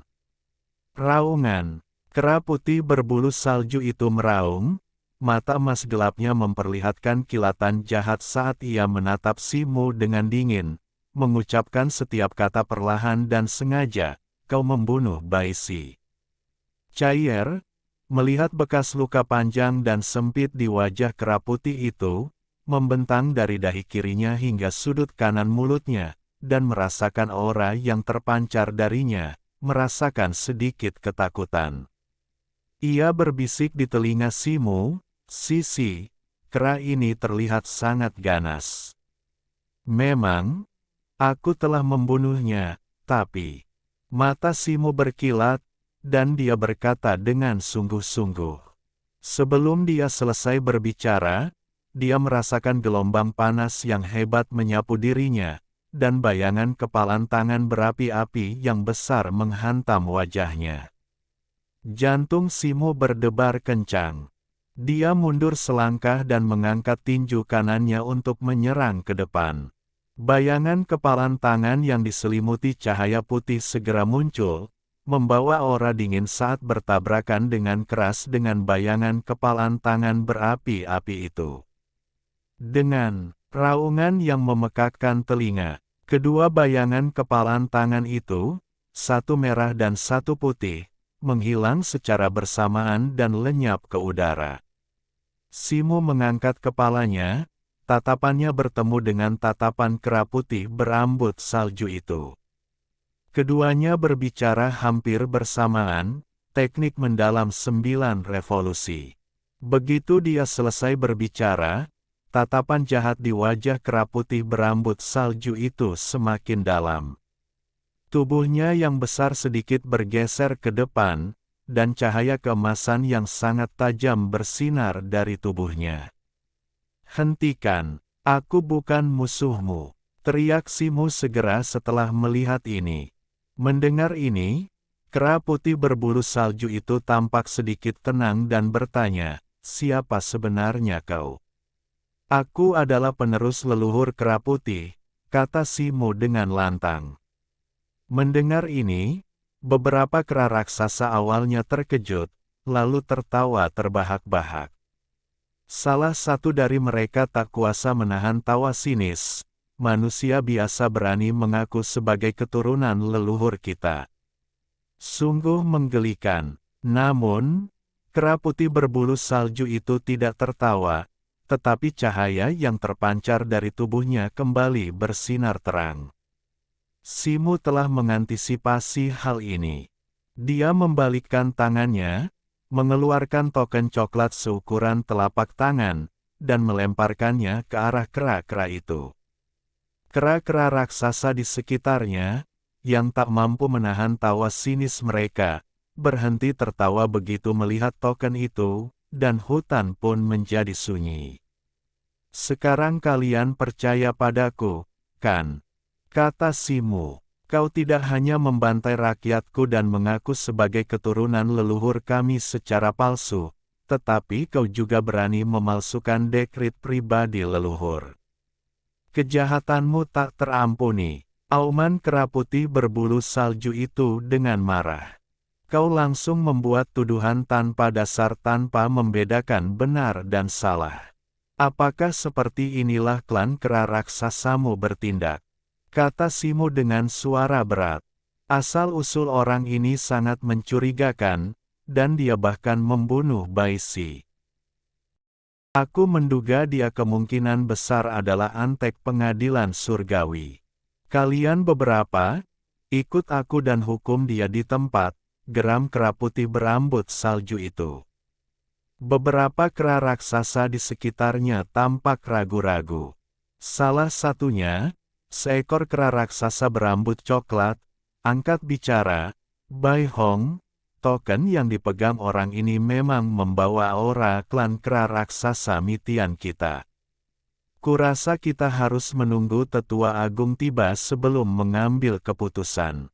Raungan, kera putih berbulu salju itu meraung, mata emas gelapnya memperlihatkan kilatan jahat saat ia menatap Simu dengan dingin, mengucapkan setiap kata perlahan dan sengaja, kau membunuh Baisi. Chaier, melihat bekas luka panjang dan sempit di wajah kera putih itu, membentang dari dahi kirinya hingga sudut kanan mulutnya, dan merasakan aura yang terpancar darinya, merasakan sedikit ketakutan. Ia berbisik di telinga Simu, "Sisi, kera ini terlihat sangat ganas. Memang, aku telah membunuhnya, tapi..." Mata Simu berkilat, dan dia berkata dengan sungguh-sungguh. Sebelum dia selesai berbicara, dia merasakan gelombang panas yang hebat menyapu dirinya, dan bayangan kepalan tangan berapi-api yang besar menghantam wajahnya. Jantung Simu berdebar kencang. Dia mundur selangkah dan mengangkat tinju kanannya untuk menyerang ke depan. Bayangan kepalan tangan yang diselimuti cahaya putih segera muncul, membawa aura dingin saat bertabrakan dengan keras dengan bayangan kepalan tangan berapi-api itu. Dengan raungan yang memekakkan telinga, kedua bayangan kepalan tangan itu, satu merah dan satu putih, menghilang secara bersamaan dan lenyap ke udara. Simu mengangkat kepalanya, tatapannya bertemu dengan tatapan kera putih berambut salju itu. Keduanya berbicara hampir bersamaan, teknik mendalam 9 revolusi. Begitu dia selesai berbicara, tatapan jahat di wajah kera putih berambut salju itu semakin dalam. Tubuhnya yang besar sedikit bergeser ke depan, dan cahaya keemasan yang sangat tajam bersinar dari tubuhnya. "Hentikan, aku bukan musuhmu," teriak Simu segera setelah melihat ini. Mendengar ini, kera putih berbulu salju itu tampak sedikit tenang dan bertanya, "Siapa sebenarnya kau?" "Aku adalah penerus leluhur kera putih," kata Simu dengan lantang. Mendengar ini, beberapa kera raksasa awalnya terkejut, lalu tertawa terbahak-bahak. Salah satu dari mereka tak kuasa menahan tawa sinis. "Manusia biasa berani mengaku sebagai keturunan leluhur kita. Sungguh menggelikan." Namun, kera putih berbulu salju itu tidak tertawa, tetapi cahaya yang terpancar dari tubuhnya kembali bersinar terang. Simu telah mengantisipasi hal ini. Dia membalikkan tangannya, mengeluarkan token coklat seukuran telapak tangan, dan melemparkannya ke arah kera-kera itu. Kera-kera raksasa di sekitarnya, yang tak mampu menahan tawa sinis mereka, berhenti tertawa begitu melihat token itu, dan hutan pun menjadi sunyi. "Sekarang kalian percaya padaku, kan?" kata Simu. "Kau tidak hanya membantai rakyatku dan mengaku sebagai keturunan leluhur kami secara palsu, tetapi kau juga berani memalsukan dekrit pribadi leluhur. Kejahatanmu tak terampuni." Auman kera putih berbulu salju itu dengan marah. "Kau langsung membuat tuduhan tanpa dasar tanpa membedakan benar dan salah. Apakah seperti inilah klan kera raksasamu bertindak?" kata Simu dengan suara berat. Asal-usul orang ini sangat mencurigakan, dan dia bahkan membunuh Baisi. "Aku menduga dia kemungkinan besar adalah antek pengadilan surgawi. Kalian beberapa, ikut aku dan hukum dia di tempat," geram kera putih berambut salju itu. Beberapa kera raksasa di sekitarnya tampak ragu-ragu. Salah satunya, seekor kera raksasa berambut coklat, angkat bicara, "Bai Hong, token yang dipegang orang ini memang membawa aura klan kera raksasa mitian kita. Kurasa kita harus menunggu tetua agung tiba sebelum mengambil keputusan."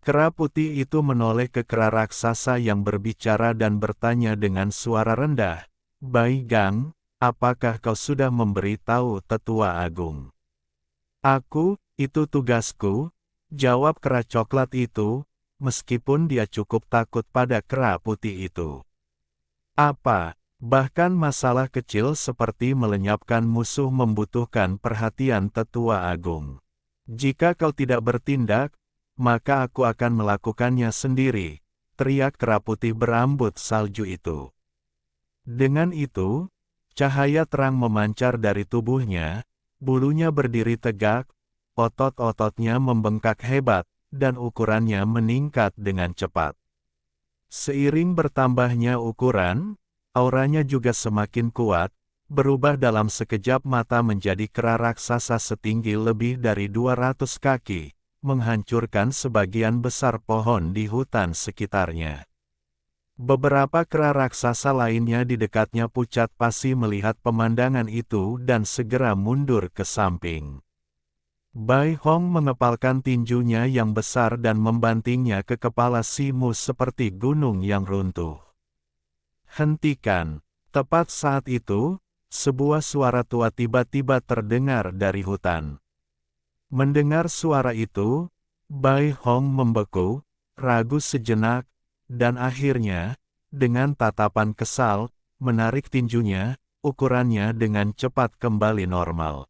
Kera putih itu menoleh ke kera raksasa yang berbicara dan bertanya dengan suara rendah, "Bai Gang, apakah kau sudah memberi tahu tetua agung?" Itu tugasku," jawab kera coklat itu, meskipun dia cukup takut pada kera putih itu. "Apa? Bahkan masalah kecil seperti melenyapkan musuh membutuhkan perhatian tetua agung. Jika kau tidak bertindak, maka aku akan melakukannya sendiri," teriak kera putih berambut salju itu. Dengan itu, cahaya terang memancar dari tubuhnya, bulunya berdiri tegak, otot-ototnya membengkak hebat, dan ukurannya meningkat dengan cepat. Seiring bertambahnya ukuran, auranya juga semakin kuat, berubah dalam sekejap mata menjadi kera raksasa setinggi lebih dari 200 kaki, menghancurkan sebagian besar pohon di hutan sekitarnya. Beberapa kera raksasa lainnya di dekatnya pucat pasi melihat pemandangan itu dan segera mundur ke samping. Bai Hong mengepalkan tinjunya yang besar dan membantingnya ke kepala Simu seperti gunung yang runtuh. "Hentikan!" Tepat saat itu, sebuah suara tua tiba-tiba terdengar dari hutan. Mendengar suara itu, Bai Hong membeku, ragu sejenak, dan akhirnya, dengan tatapan kesal, menarik tinjunya, ukurannya dengan cepat kembali normal.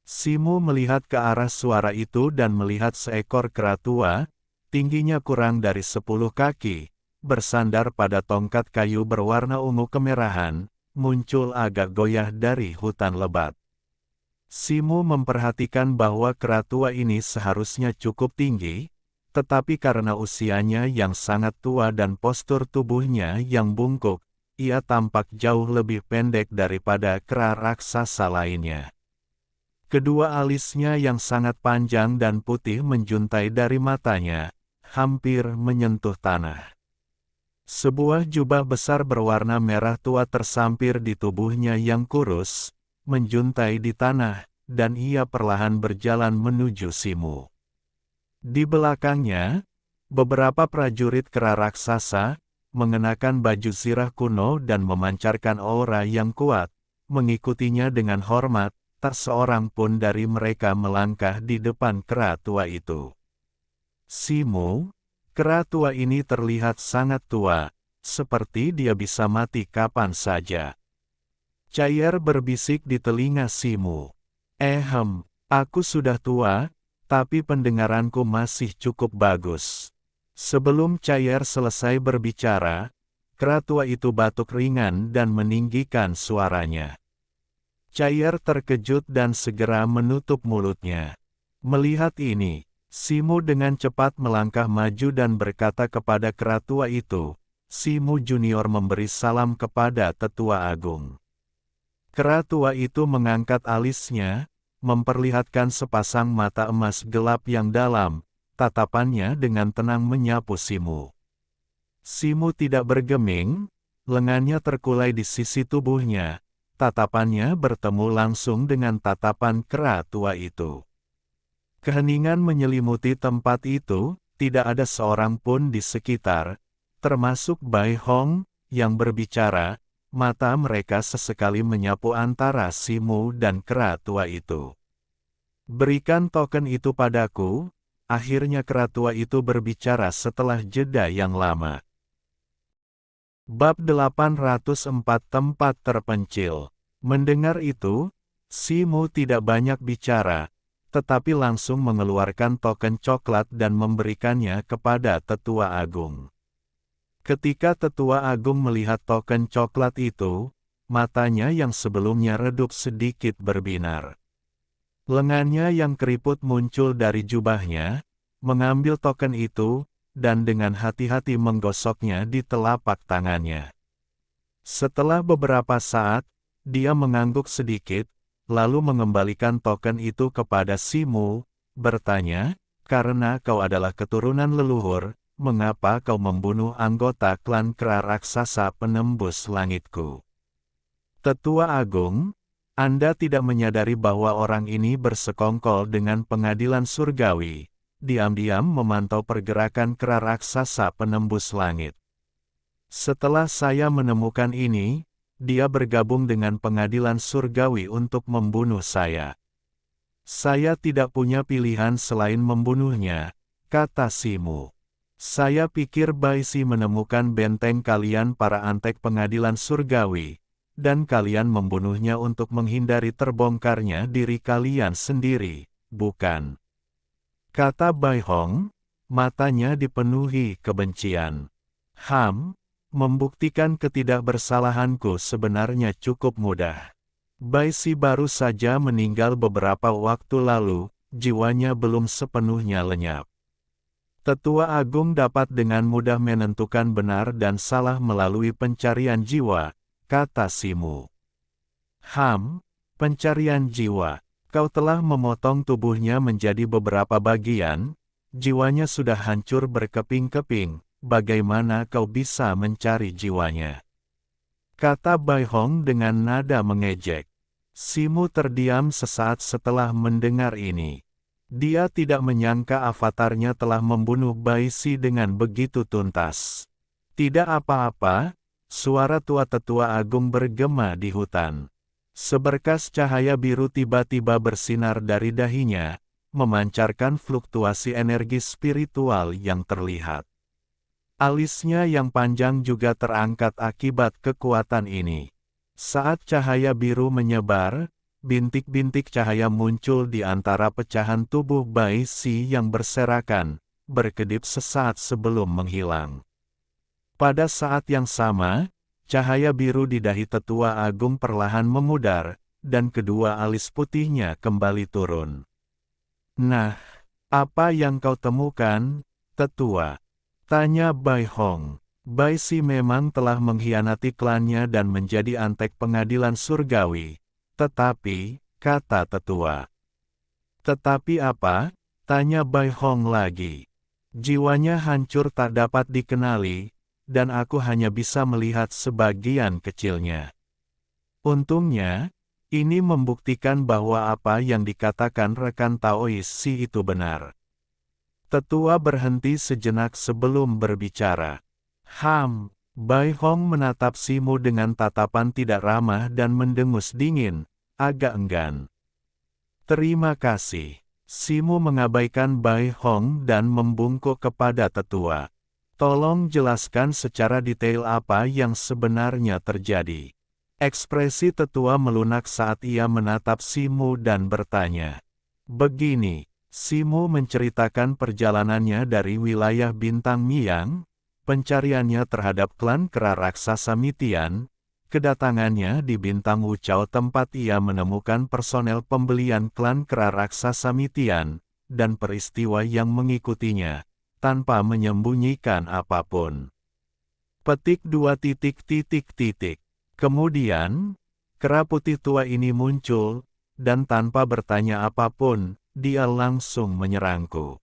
Simu melihat ke arah suara itu dan melihat seekor kera tua, tingginya kurang dari 10 kaki, bersandar pada tongkat kayu berwarna ungu kemerahan, muncul agak goyah dari hutan lebat. Simu memperhatikan bahwa kera tua ini seharusnya cukup tinggi, tetapi karena usianya yang sangat tua dan postur tubuhnya yang bungkuk, ia tampak jauh lebih pendek daripada kera raksasa lainnya. Kedua alisnya yang sangat panjang dan putih menjuntai dari matanya, hampir menyentuh tanah. Sebuah jubah besar berwarna merah tua tersampir di tubuhnya yang kurus, menjuntai di tanah, dan ia perlahan berjalan menuju Simu. Di belakangnya, beberapa prajurit kera raksasa, mengenakan baju zirah kuno dan memancarkan aura yang kuat, mengikutinya dengan hormat. Tak seorang pun dari mereka melangkah di depan kera tua itu. Simu, kera tua ini terlihat sangat tua, seperti dia bisa mati kapan saja. Cair berbisik di telinga Simu. Aku sudah tua, tapi pendengaranku masih cukup bagus." Sebelum Cair selesai berbicara, kera tua itu batuk ringan dan meninggikan suaranya. Cair terkejut dan segera menutup mulutnya. Melihat ini, Simu dengan cepat melangkah maju dan berkata kepada kera tua itu, "Simu Junior memberi salam kepada tetua agung." Kera tua itu mengangkat alisnya, memperlihatkan sepasang mata emas gelap yang dalam, tatapannya dengan tenang menyapu Simu. Simu tidak bergeming, lengannya terkulai di sisi tubuhnya, tatapannya bertemu langsung dengan tatapan kera tua itu. Keheningan menyelimuti tempat itu, tidak ada seorang pun di sekitar, termasuk Bai Hong, yang berbicara, mata mereka sesekali menyapu antara Simu dan kera tua itu. Berikan token itu padaku, akhirnya kera tua itu berbicara setelah jeda yang lama. Bab 804 Tempat Terpencil. Mendengar itu, Simu tidak banyak bicara, tetapi langsung mengeluarkan token coklat dan memberikannya kepada Tetua Agung. Ketika Tetua Agung melihat token coklat itu, matanya yang sebelumnya redup sedikit berbinar. Lengannya yang keriput muncul dari jubahnya, mengambil token itu, dan dengan hati-hati menggosoknya di telapak tangannya. Setelah beberapa saat, dia mengangguk sedikit, lalu mengembalikan token itu kepada Simu, bertanya, "Karena kau adalah keturunan leluhur, mengapa kau membunuh anggota klan kera raksasa penembus langitku?" Tetua Agung, Anda tidak menyadari bahwa orang ini bersekongkol dengan pengadilan surgawi, diam-diam memantau pergerakan kera raksasa penembus langit. Setelah saya menemukan ini, dia bergabung dengan pengadilan surgawi untuk membunuh saya. Saya tidak punya pilihan selain membunuhnya, kata Simu. Saya pikir Baisi menemukan benteng kalian para antek pengadilan surgawi, dan kalian membunuhnya untuk menghindari terbongkarnya diri kalian sendiri, bukan? Kata Bai Hong, matanya dipenuhi kebencian. Membuktikan ketidakbersalahanku sebenarnya cukup mudah. Baisi baru saja meninggal beberapa waktu lalu, jiwanya belum sepenuhnya lenyap. Tetua Agung dapat dengan mudah menentukan benar dan salah melalui pencarian jiwa, kata Simu. Pencarian jiwa. Kau telah memotong tubuhnya menjadi beberapa bagian, jiwanya sudah hancur berkeping-keping, bagaimana kau bisa mencari jiwanya? Kata Bai Hong dengan nada mengejek. Simu terdiam sesaat setelah mendengar ini. Dia tidak menyangka avatarnya telah membunuh Baisi dengan begitu tuntas. Tidak apa-apa, suara tua tetua agung bergema di hutan. Seberkas cahaya biru tiba-tiba bersinar dari dahinya, memancarkan fluktuasi energi spiritual yang terlihat. Alisnya yang panjang juga terangkat akibat kekuatan ini. Saat cahaya biru menyebar, bintik-bintik cahaya muncul di antara pecahan tubuh Baisi yang berserakan, berkedip sesaat sebelum menghilang. Pada saat yang sama, cahaya biru di dahi tetua agung perlahan memudar, dan kedua alis putihnya kembali turun. Nah, apa yang kau temukan, tetua? Tanya Bai Hong. Baisi memang telah mengkhianati klannya dan menjadi antek pengadilan surgawi. Tetapi, kata tetua. Tetapi apa? Tanya Bai Hong lagi. Jiwanya hancur tak dapat dikenali, dan aku hanya bisa melihat sebagian kecilnya. Untungnya, ini membuktikan bahwa apa yang dikatakan rekan Taois si itu benar. Tetua berhenti sejenak sebelum berbicara. Bai Hong menatap Simu dengan tatapan tidak ramah dan mendengus dingin, agak enggan. Terima kasih. Simu mengabaikan Bai Hong dan membungkuk kepada tetua. Tolong jelaskan secara detail apa yang sebenarnya terjadi. Ekspresi tetua melunak saat ia menatap Simu dan bertanya. Begini, Simu menceritakan perjalanannya dari wilayah Bintang Miang, pencariannya terhadap klan kera raksasa Mitian, kedatangannya di Bintang Wuchao tempat ia menemukan personel pembelian klan kera raksasa Mitian, dan peristiwa yang mengikutinya, tanpa menyembunyikan apapun. Petik 2. Kemudian, kera putih tua ini muncul, dan tanpa bertanya apapun, dia langsung menyerangku.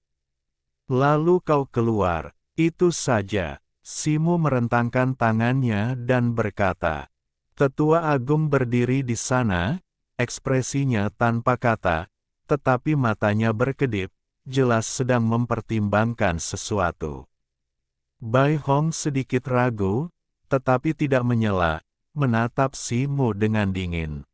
Lalu kau keluar, itu saja. Simu merentangkan tangannya dan berkata. Tetua Agung berdiri di sana, ekspresinya tanpa kata, tetapi matanya berkedip, jelas sedang mempertimbangkan sesuatu. Bai Hong sedikit ragu, tetapi tidak menyela, menatap Simu dengan dingin.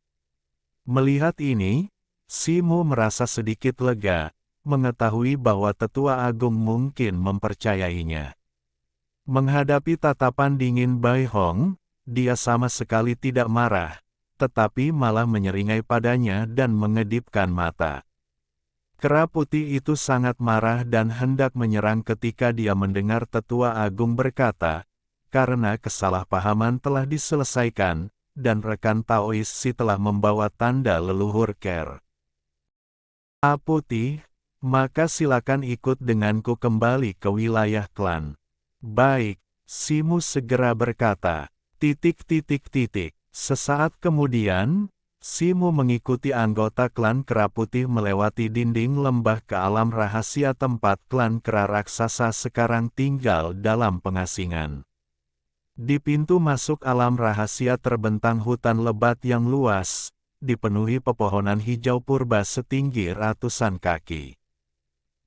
Melihat ini, Simu merasa sedikit lega, mengetahui bahwa Tetua Agung mungkin mempercayainya. Menghadapi tatapan dingin Bai Hong, dia sama sekali tidak marah, tetapi malah menyeringai padanya dan mengedipkan mata. Kera putih itu sangat marah dan hendak menyerang ketika dia mendengar Tetua Agung berkata, karena kesalahpahaman telah diselesaikan, dan rekan Taois Si telah membawa tanda leluhur Ker. A putih, maka silakan ikut denganku kembali ke wilayah klan. Baik, Simu segera berkata, ... Sesaat kemudian, Simu mengikuti anggota klan Kera Putih melewati dinding lembah ke alam rahasia tempat klan kera raksasa sekarang tinggal dalam pengasingan. Di pintu masuk alam rahasia terbentang hutan lebat yang luas, dipenuhi pepohonan hijau purba setinggi ratusan kaki.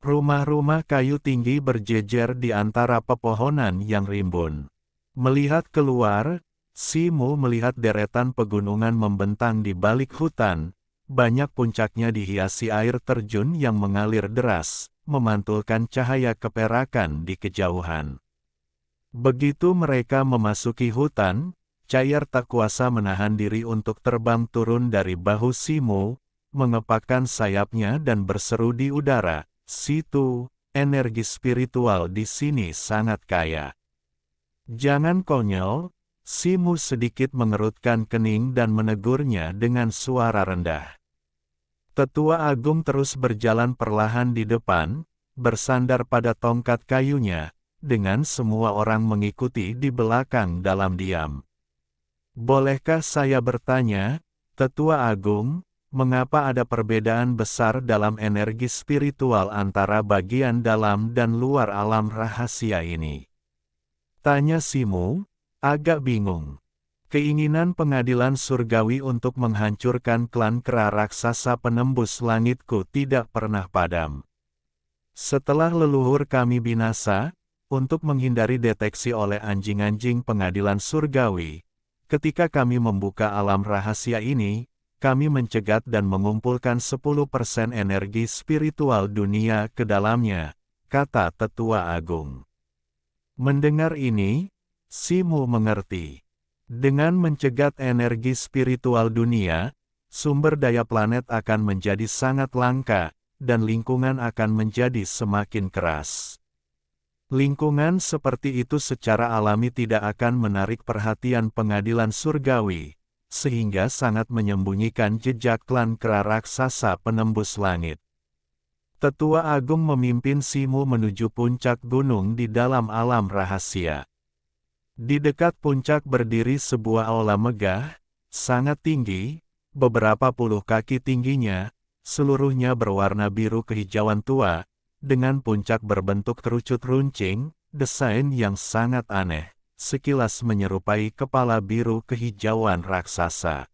Rumah-rumah kayu tinggi berjejer di antara pepohonan yang rimbun. Melihat keluar, Simu melihat deretan pegunungan membentang di balik hutan, banyak puncaknya dihiasi air terjun yang mengalir deras, memantulkan cahaya keperakan di kejauhan. Begitu mereka memasuki hutan, Cair tak kuasa menahan diri untuk terbang turun dari bahu Simu, mengepakkan sayapnya dan berseru di udara, "Situ, energi spiritual di sini sangat kaya." "Jangan konyol," Simu sedikit mengerutkan kening dan menegurnya dengan suara rendah. Tetua Agung terus berjalan perlahan di depan, bersandar pada tongkat kayunya, dengan semua orang mengikuti di belakang dalam diam. "Bolehkah saya bertanya, Tetua Agung, mengapa ada perbedaan besar dalam energi spiritual antara bagian dalam dan luar alam rahasia ini?" tanya Simu, agak bingung. Keinginan pengadilan surgawi untuk menghancurkan klan kera raksasa penembus langitku tidak pernah padam. Setelah leluhur kami binasa, untuk menghindari deteksi oleh anjing-anjing pengadilan surgawi, ketika kami membuka alam rahasia ini, kami mencegat dan mengumpulkan 10% energi spiritual dunia ke dalamnya, kata Tetua Agung. Mendengar ini, Simu mengerti. Dengan mencegat energi spiritual dunia, sumber daya planet akan menjadi sangat langka, dan lingkungan akan menjadi semakin keras. Lingkungan seperti itu secara alami tidak akan menarik perhatian pengadilan surgawi, sehingga sangat menyembunyikan jejak klan kera raksasa penembus langit. Tetua Agung memimpin Simu menuju puncak gunung di dalam alam rahasia. Di dekat puncak berdiri sebuah aula megah, sangat tinggi, beberapa puluh kaki tingginya, seluruhnya berwarna biru kehijauan tua, dengan puncak berbentuk kerucut runcing, desain yang sangat aneh, sekilas menyerupai kepala biru kehijauan raksasa.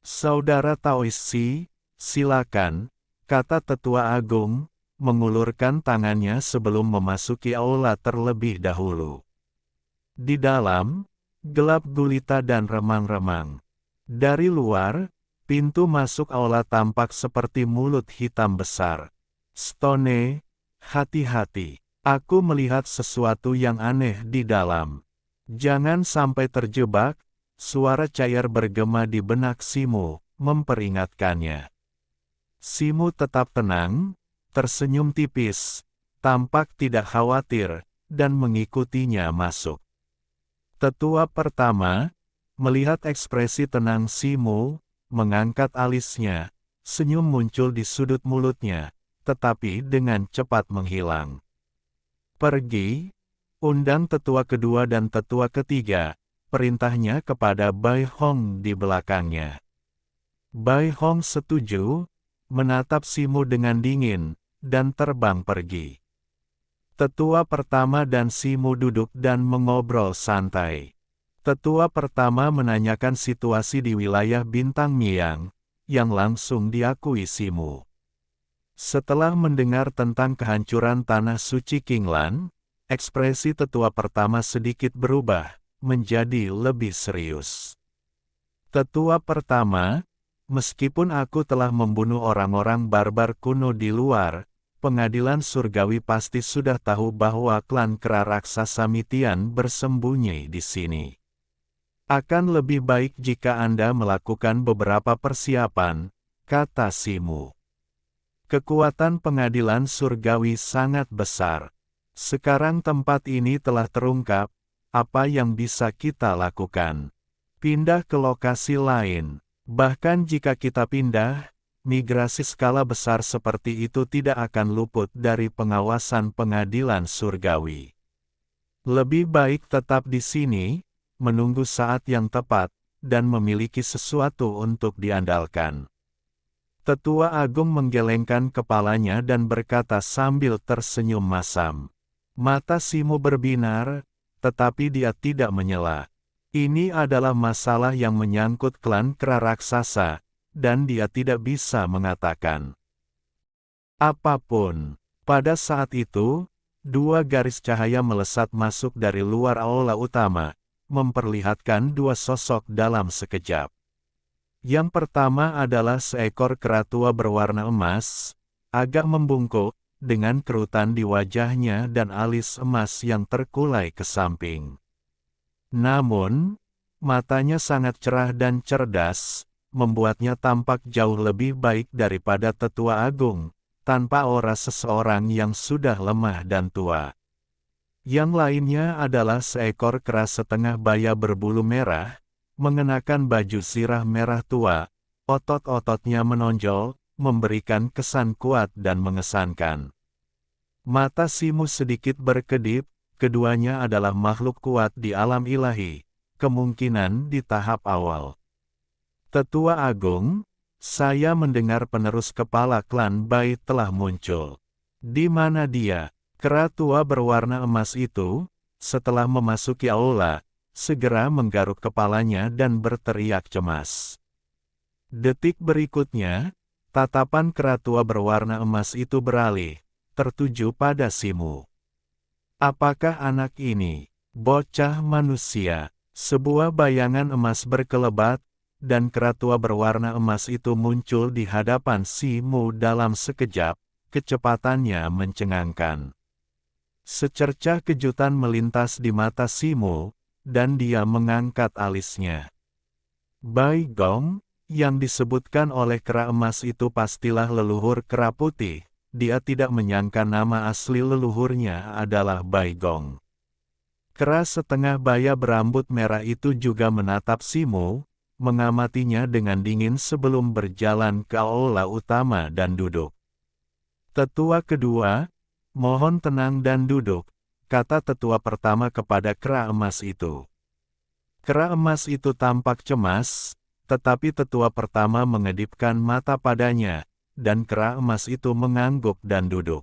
"Saudara Taois Si, silakan," kata Tetua Agung, mengulurkan tangannya sebelum memasuki aula terlebih dahulu. Di dalam, gelap gulita dan remang-remang. Dari luar, pintu masuk aula tampak seperti mulut hitam besar. "Stone, hati-hati. Aku melihat sesuatu yang aneh di dalam. Jangan sampai terjebak," suara cair bergema di benak Simu, memperingatkannya. Simu tetap tenang, tersenyum tipis, tampak tidak khawatir, dan mengikutinya masuk. Tetua pertama, melihat ekspresi tenang Simu, mengangkat alisnya, senyum muncul di sudut mulutnya, tetapi dengan cepat menghilang. "Pergi, undang tetua kedua dan tetua ketiga," perintahnya kepada Bai Hong di belakangnya. Bai Hong setuju, menatap Simu dengan dingin, dan terbang pergi. Tetua pertama dan Simu duduk dan mengobrol santai. Tetua pertama menanyakan situasi di wilayah Bintang Miang, yang langsung diakui Simu. Setelah mendengar tentang kehancuran tanah suci Qinglan, ekspresi tetua pertama sedikit berubah, menjadi lebih serius. Tetua pertama, meskipun aku telah membunuh orang-orang barbar kuno di luar, pengadilan surgawi pasti sudah tahu bahwa klan kera raksasa Mitian bersembunyi di sini. Akan lebih baik jika Anda melakukan beberapa persiapan, kata Simu. Kekuatan pengadilan surgawi sangat besar. Sekarang tempat ini telah terungkap, apa yang bisa kita lakukan? Pindah ke lokasi lain. Bahkan jika kita pindah, migrasi skala besar seperti itu tidak akan luput dari pengawasan pengadilan surgawi. Lebih baik tetap di sini, menunggu saat yang tepat, dan memiliki sesuatu untuk diandalkan. Tetua Agung menggelengkan kepalanya dan berkata sambil tersenyum masam. Mata Simu berbinar, tetapi dia tidak menyela. Ini adalah masalah yang menyangkut klan kera raksasa, dan dia tidak bisa mengatakan apapun. Pada saat itu, dua garis cahaya melesat masuk dari luar aula utama, memperlihatkan dua sosok dalam sekejap. Yang pertama adalah seekor kera tua berwarna emas, agak membungkuk, dengan kerutan di wajahnya dan alis emas yang terkulai ke samping. Namun, matanya sangat cerah dan cerdas, membuatnya tampak jauh lebih baik daripada Tetua Agung, tanpa aura seseorang yang sudah lemah dan tua. Yang lainnya adalah seekor kera setengah baya berbulu merah, mengenakan baju zirah merah tua, otot-ototnya menonjol, memberikan kesan kuat dan mengesankan. Mata Simu sedikit berkedip, keduanya adalah makhluk kuat di alam ilahi, kemungkinan di tahap awal. Tetua Agung, saya mendengar penerus kepala klan Bai telah muncul. Di mana dia? Kera tua berwarna emas itu, setelah memasuki aula, segera menggaruk kepalanya dan berteriak cemas. Detik berikutnya, tatapan kera tua berwarna emas itu beralih, tertuju pada Simu. Apakah anak ini, bocah manusia? Sebuah bayangan emas berkelebat, dan kera tua berwarna emas itu muncul di hadapan Simu dalam sekejap, kecepatannya mencengangkan. Secercah kejutan melintas di mata Simu, dan dia mengangkat alisnya. Bai Gong, yang disebutkan oleh kera emas itu pastilah leluhur kera putih, dia tidak menyangka nama asli leluhurnya adalah Bai Gong. Kera setengah baya berambut merah itu juga menatap Simu, mengamatinya dengan dingin sebelum berjalan ke aula utama dan duduk. Tetua kedua, mohon tenang dan duduk, kata tetua pertama kepada kera emas itu. Kera emas itu tampak cemas, tetapi tetua pertama mengedipkan mata padanya, dan kera emas itu mengangguk dan duduk.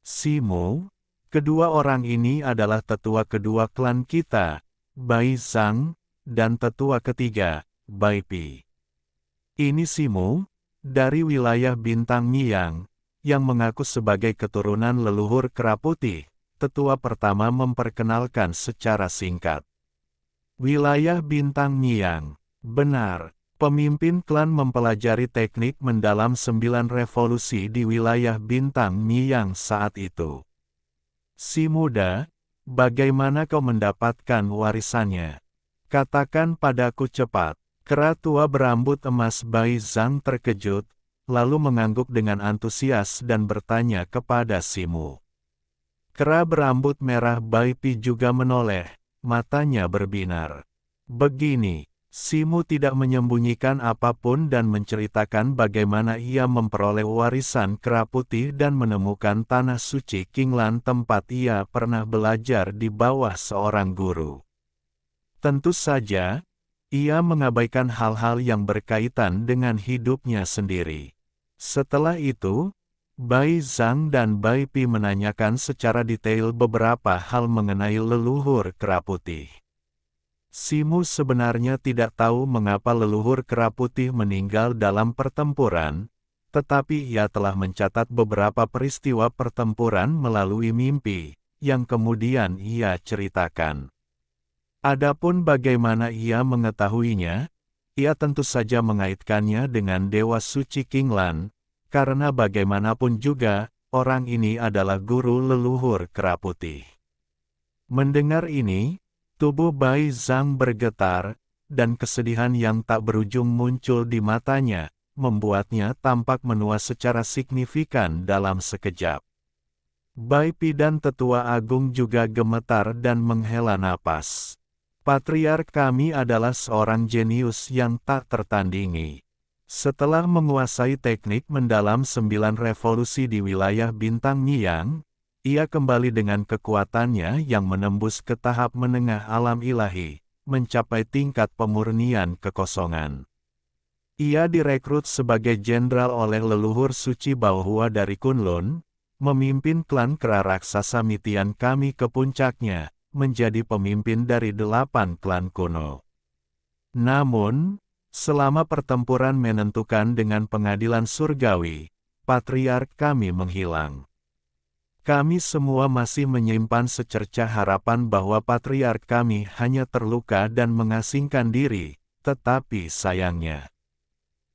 Simu, kedua orang ini adalah tetua kedua klan kita, Bai Zhang, dan tetua ketiga, Bai Pi. Ini Simu, dari wilayah Bintang Miang, yang mengaku sebagai keturunan leluhur kera putih, tetua pertama memperkenalkan secara singkat. Wilayah Bintang Miang, benar, pemimpin klan mempelajari teknik mendalam 9 revolusi di wilayah Bintang Miang saat itu. Si muda, bagaimana kau mendapatkan warisannya? Katakan padaku cepat. Kera tua berambut emas Bai Zhang terkejut, lalu mengangguk dengan antusias dan bertanya kepada Simu. Kera berambut merah Bai Pi juga menoleh, matanya berbinar. Begini, Simu tidak menyembunyikan apapun dan menceritakan bagaimana ia memperoleh warisan kera putih dan menemukan tanah suci Qinglan tempat ia pernah belajar di bawah seorang guru. Tentu saja, ia mengabaikan hal-hal yang berkaitan dengan hidupnya sendiri. Setelah itu, Bai Zhang dan Bai Pi menanyakan secara detail beberapa hal mengenai leluhur kera putih. Simu sebenarnya tidak tahu mengapa leluhur kera putih meninggal dalam pertempuran, tetapi ia telah mencatat beberapa peristiwa pertempuran melalui mimpi, yang kemudian ia ceritakan. Adapun bagaimana ia mengetahuinya, ia tentu saja mengaitkannya dengan Dewa Suci Qinglan, karena bagaimanapun juga, orang ini adalah guru leluhur kera putih. Mendengar ini, tubuh Bai Zhang bergetar, dan kesedihan yang tak berujung muncul di matanya, membuatnya tampak menua secara signifikan dalam sekejap. Bai Pi dan Tetua Agung juga gemetar dan menghela napas. Patriark kami adalah seorang jenius yang tak tertandingi. Setelah menguasai teknik mendalam 9 revolusi di wilayah bintang Niang, ia kembali dengan kekuatannya yang menembus ke tahap menengah alam ilahi, mencapai tingkat pemurnian kekosongan. Ia direkrut sebagai jenderal oleh leluhur suci Baohua dari Kunlun, memimpin klan kera raksasa Mitian kami ke puncaknya, menjadi pemimpin dari 8 klan kuno. Namun, selama pertempuran menentukan dengan pengadilan surgawi, patriark kami menghilang. Kami semua masih menyimpan secercah harapan bahwa patriark kami hanya terluka dan mengasingkan diri, tetapi sayangnya.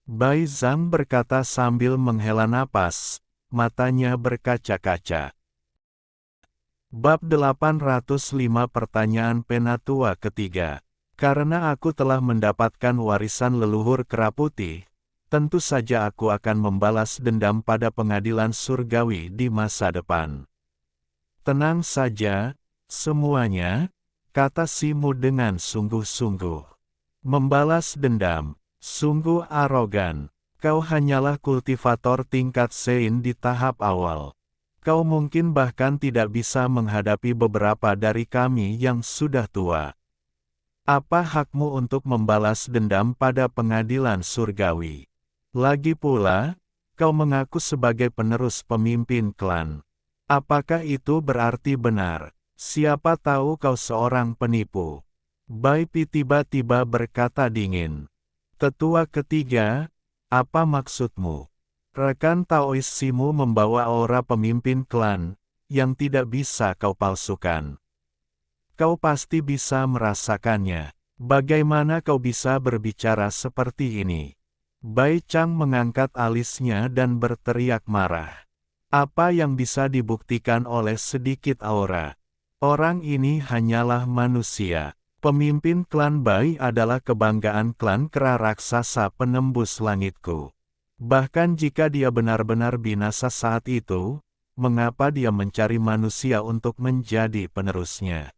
Bai Zhang berkata sambil menghela napas, matanya berkaca-kaca. Bab 805 Pertanyaan Penatua Ketiga. Karena aku telah mendapatkan warisan leluhur kera putih, tentu saja aku akan membalas dendam pada pengadilan surgawi di masa depan. Tenang saja, semuanya, kata Simu dengan sungguh-sungguh. Membalas dendam, sungguh arogan. Kau hanyalah kultivator tingkat Sein di tahap awal. Kau mungkin bahkan tidak bisa menghadapi beberapa dari kami yang sudah tua. Apa hakmu untuk membalas dendam pada pengadilan surgawi? Lagi pula, kau mengaku sebagai penerus pemimpin klan. Apakah itu berarti benar? Siapa tahu kau seorang penipu? Bai Pi tiba-tiba berkata dingin. Tetua ketiga, apa maksudmu? Rekan Taois Simu membawa aura pemimpin klan, yang tidak bisa kau palsukan. Kau pasti bisa merasakannya. Bagaimana kau bisa berbicara seperti ini? Bai Chang mengangkat alisnya dan berteriak marah. Apa yang bisa dibuktikan oleh sedikit aura? Orang ini hanyalah manusia. Pemimpin klan Bai adalah kebanggaan klan kera raksasa penembus langitku. Bahkan jika dia benar-benar binasa saat itu, mengapa dia mencari manusia untuk menjadi penerusnya?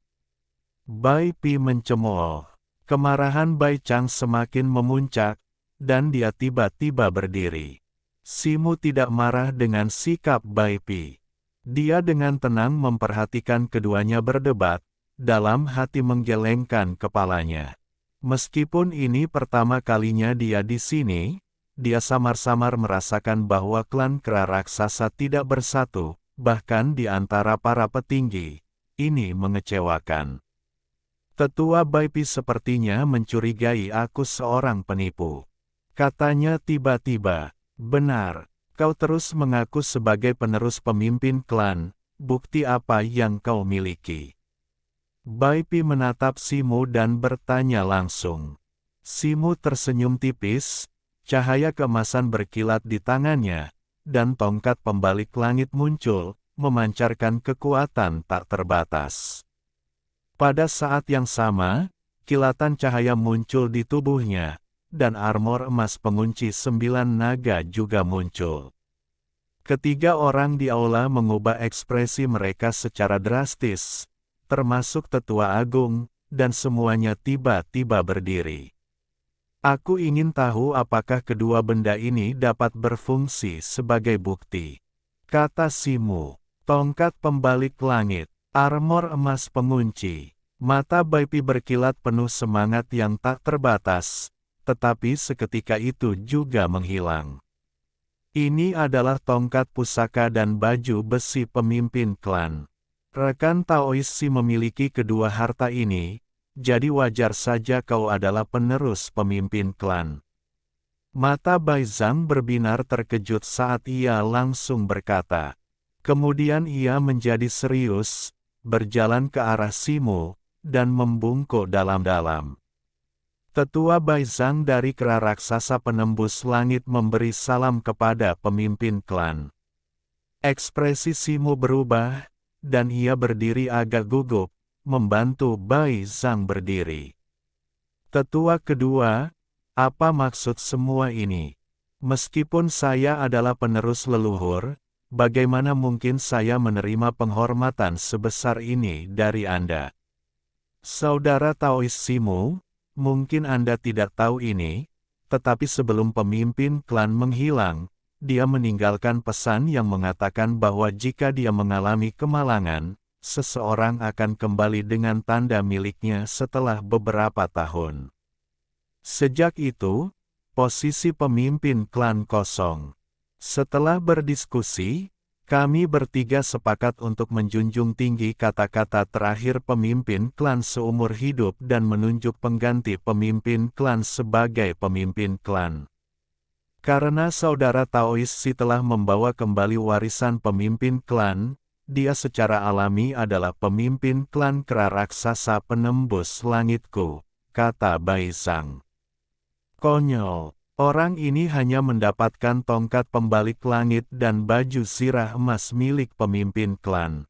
Bai Pi mencemooh. Kemarahan Bai Chang semakin memuncak, dan dia tiba-tiba berdiri. Simu tidak marah dengan sikap Bai Pi. Dia dengan tenang memperhatikan keduanya berdebat, dalam hati menggelengkan kepalanya. Meskipun ini pertama kalinya dia di sini, dia samar-samar merasakan bahwa klan kera raksasa tidak bersatu, bahkan di antara para petinggi. Ini mengecewakan. Tetua Bai Pi sepertinya mencurigai aku seorang penipu. Katanya tiba-tiba, benar, kau terus mengaku sebagai penerus pemimpin klan, bukti apa yang kau miliki? Bai Pi menatap Simu dan bertanya langsung. Simu tersenyum tipis, cahaya keemasan berkilat di tangannya, dan tongkat pembalik langit muncul, memancarkan kekuatan tak terbatas. Pada saat yang sama, kilatan cahaya muncul di tubuhnya, dan armor emas pengunci 9 naga juga muncul. Ketiga orang di aula mengubah ekspresi mereka secara drastis, termasuk Tetua Agung, dan semuanya tiba-tiba berdiri. Aku ingin tahu apakah kedua benda ini dapat berfungsi sebagai bukti. Kata Simu, tongkat pembalik langit. Armor emas pengunci. Mata Bai Pi berkilat penuh semangat yang tak terbatas, tetapi seketika itu juga menghilang. Ini adalah tongkat pusaka dan baju besi pemimpin klan. Rekan Taois Si memiliki kedua harta ini, jadi wajar saja kau adalah penerus pemimpin klan. Mata Bai Zhang berbinar terkejut saat ia langsung berkata. Kemudian ia menjadi serius, berjalan ke arah Simo, dan membungkuk dalam-dalam. Tetua Bai Zhang dari kera raksasa penembus langit memberi salam kepada pemimpin klan. Ekspresi Simo berubah, dan ia berdiri agak gugup, membantu Bai Zhang berdiri. Tetua kedua, apa maksud semua ini? Meskipun saya adalah penerus leluhur, bagaimana mungkin saya menerima penghormatan sebesar ini dari Anda? Saudara Taois Simo, mungkin Anda tidak tahu ini, tetapi sebelum pemimpin klan menghilang, dia meninggalkan pesan yang mengatakan bahwa jika dia mengalami kemalangan, seseorang akan kembali dengan tanda miliknya setelah beberapa tahun. Sejak itu, posisi pemimpin klan kosong. Setelah berdiskusi, kami bertiga sepakat untuk menjunjung tinggi kata-kata terakhir pemimpin klan seumur hidup dan menunjuk pengganti pemimpin klan sebagai pemimpin klan. Karena saudara Taois Si telah membawa kembali warisan pemimpin klan, dia secara alami adalah pemimpin klan kera raksasa penembus langitku, kata Bai Zhang. Konyol. Orang ini hanya mendapatkan tongkat pembalik langit dan baju zirah emas milik pemimpin klan.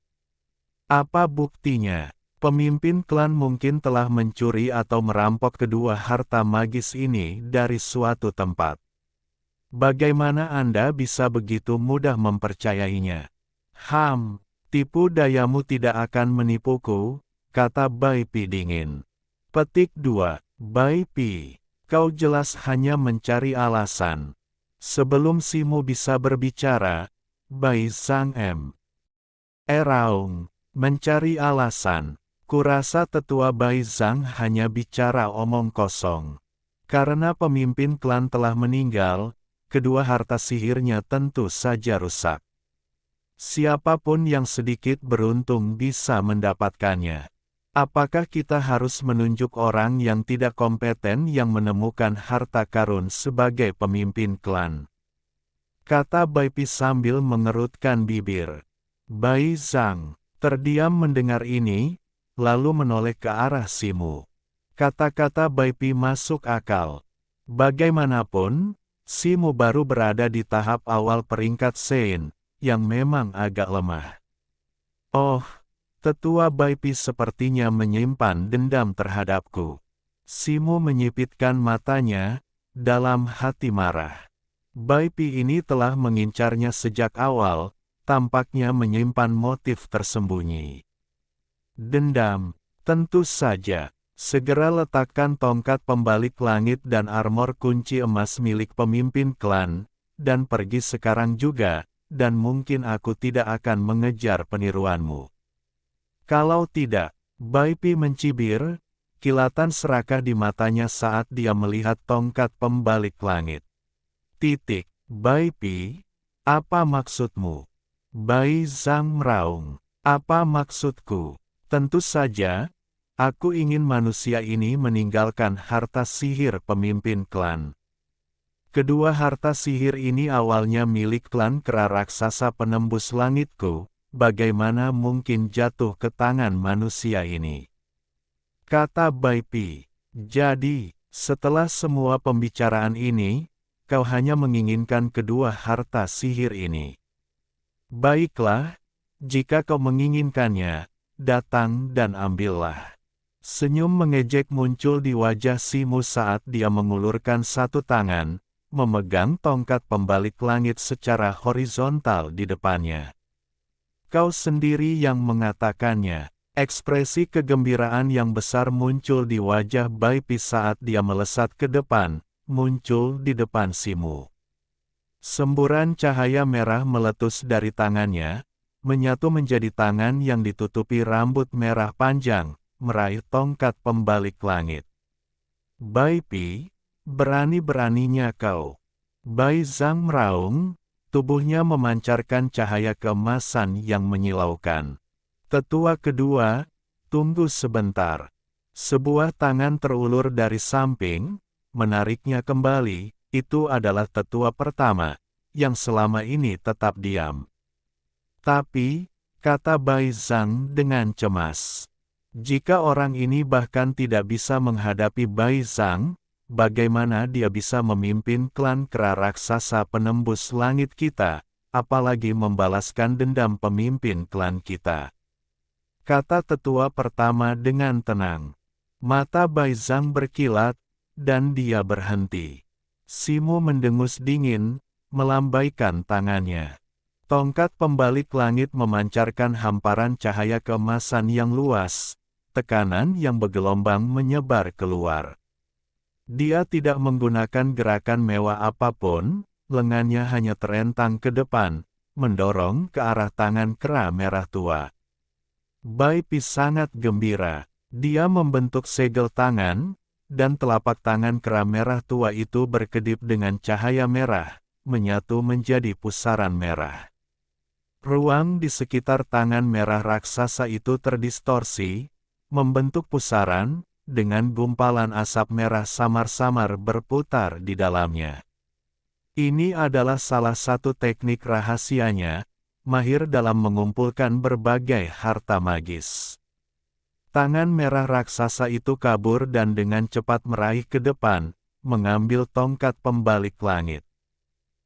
Apa buktinya? Pemimpin klan mungkin telah mencuri atau merampok kedua harta magis ini dari suatu tempat. Bagaimana Anda bisa begitu mudah mempercayainya? Tipu dayamu tidak akan menipuku, kata Bai Pi dingin. Petik 2. Bai Pi. Kau jelas hanya mencari alasan. Sebelum Simo bisa berbicara, Bai Zhang Raung, mencari alasan. Kurasa tetua Bai Zhang hanya bicara omong kosong. Karena pemimpin klan telah meninggal, kedua harta sihirnya tentu saja rusak. Siapapun yang sedikit beruntung bisa mendapatkannya. Apakah kita harus menunjuk orang yang tidak kompeten yang menemukan harta karun sebagai pemimpin klan? Kata Bai Pi sambil mengerutkan bibir. Bai Zhang terdiam mendengar ini, lalu menoleh ke arah Simo. Kata-kata Bai Pi masuk akal. Bagaimanapun, Simo baru berada di tahap awal peringkat Sein, yang memang agak lemah. Oh, tetua Bai Pi sepertinya menyimpan dendam terhadapku. Simo menyipitkan matanya, dalam hati marah. Bai Pi ini telah mengincarnya sejak awal, tampaknya menyimpan motif tersembunyi. Dendam, tentu saja. Segera letakkan tongkat pembalik langit dan armor kunci emas milik pemimpin klan, dan pergi sekarang juga, dan mungkin aku tidak akan mengejar peniruanmu. Kalau tidak, Bai Pi mencibir, kilatan serakah di matanya saat dia melihat tongkat pembalik langit. Bai Pi, apa maksudmu? Bai Zhang meraung, apa maksudku? Tentu saja, aku ingin manusia ini meninggalkan harta sihir pemimpin klan. Kedua harta sihir ini awalnya milik klan kera raksasa penembus langitku. Bagaimana mungkin jatuh ke tangan manusia ini? Kata Bai Pi. Jadi, setelah semua pembicaraan ini, kau hanya menginginkan kedua harta sihir ini. Baiklah, jika kau menginginkannya, datang dan ambillah. Senyum mengejek muncul di wajah Simo saat dia mengulurkan satu tangan, memegang tongkat pembalik langit secara horizontal di depannya. Kau sendiri yang mengatakannya. Ekspresi kegembiraan yang besar muncul di wajah Bai Pi saat dia melesat ke depan, muncul di depan Simo. Semburan cahaya merah meletus dari tangannya, menyatu menjadi tangan yang ditutupi rambut merah panjang, meraih tongkat pembalik langit. Bai Pi, berani-beraninya kau. Bai Zhang meraung, Tubuhnya memancarkan cahaya keemasan yang menyilaukan. Tetua kedua, tunggu sebentar. Sebuah tangan terulur dari samping, menariknya kembali. Itu adalah tetua pertama, yang selama ini tetap diam. Tapi, kata Bai Zhang dengan cemas, jika orang ini bahkan tidak bisa menghadapi Bai Zhang, bagaimana dia bisa memimpin klan kera raksasa penembus langit kita, apalagi membalaskan dendam pemimpin klan kita? Kata tetua pertama dengan tenang. Mata Bai Zhang berkilat, dan dia berhenti. Simu mendengus dingin, melambaikan tangannya. Tongkat pembalik langit memancarkan hamparan cahaya keemasan yang luas, tekanan yang bergelombang menyebar keluar. Dia tidak menggunakan gerakan mewah apapun, lengannya hanya terentang ke depan, mendorong ke arah tangan kera merah tua. Bai Pi sangat gembira. Dia membentuk segel tangan, dan telapak tangan kera merah tua itu berkedip dengan cahaya merah, menyatu menjadi pusaran merah. Ruang di sekitar tangan merah raksasa itu terdistorsi, membentuk pusaran, dengan gumpalan asap merah samar-samar berputar di dalamnya. Ini adalah salah satu teknik rahasianya, mahir dalam mengumpulkan berbagai harta magis. Tangan merah raksasa itu kabur dan dengan cepat meraih ke depan, mengambil tongkat pembalik langit.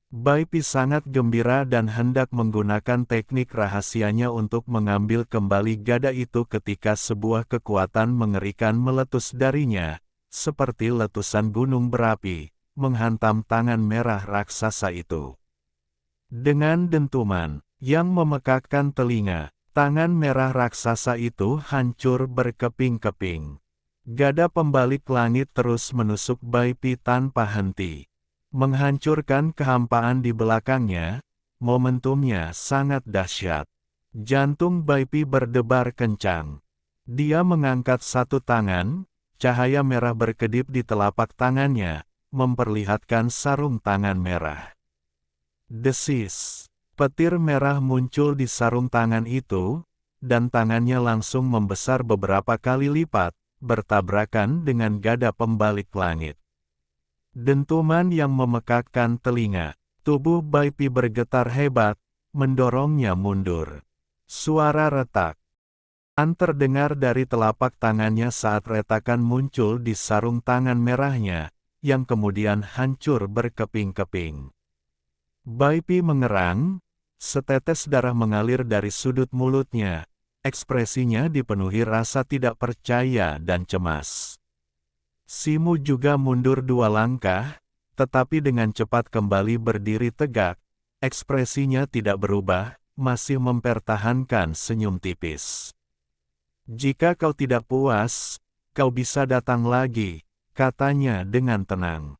Bai Pi sangat gembira dan hendak menggunakan teknik rahasianya untuk mengambil kembali gada itu ketika sebuah kekuatan mengerikan meletus darinya, seperti letusan gunung berapi, menghantam tangan merah raksasa itu. Dengan dentuman yang memekakkan telinga, tangan merah raksasa itu hancur berkeping-keping. Gada pembalik langit terus menusuk Bai Pi tanpa henti. Menghancurkan kehampaan di belakangnya, momentumnya sangat dahsyat. Jantung Bai Pi berdebar kencang. Dia mengangkat satu tangan, cahaya merah berkedip di telapak tangannya, memperlihatkan sarung tangan merah. Desis. Petir merah muncul di sarung tangan itu, dan tangannya langsung membesar beberapa kali lipat, bertabrakan dengan gada pembalik langit. Dentuman yang memekakkan telinga. Tubuh Bai Pi bergetar hebat, mendorongnya mundur. Suara retak terdengar dari telapak tangannya saat retakan muncul di sarung tangan merahnya, yang kemudian hancur berkeping-keping. Bai Pi mengerang, setetes darah mengalir dari sudut mulutnya, ekspresinya dipenuhi rasa tidak percaya dan cemas. Simu juga mundur 2 langkah, tetapi dengan cepat kembali berdiri tegak, ekspresinya tidak berubah, masih mempertahankan senyum tipis. Jika kau tidak puas, kau bisa datang lagi, katanya dengan tenang.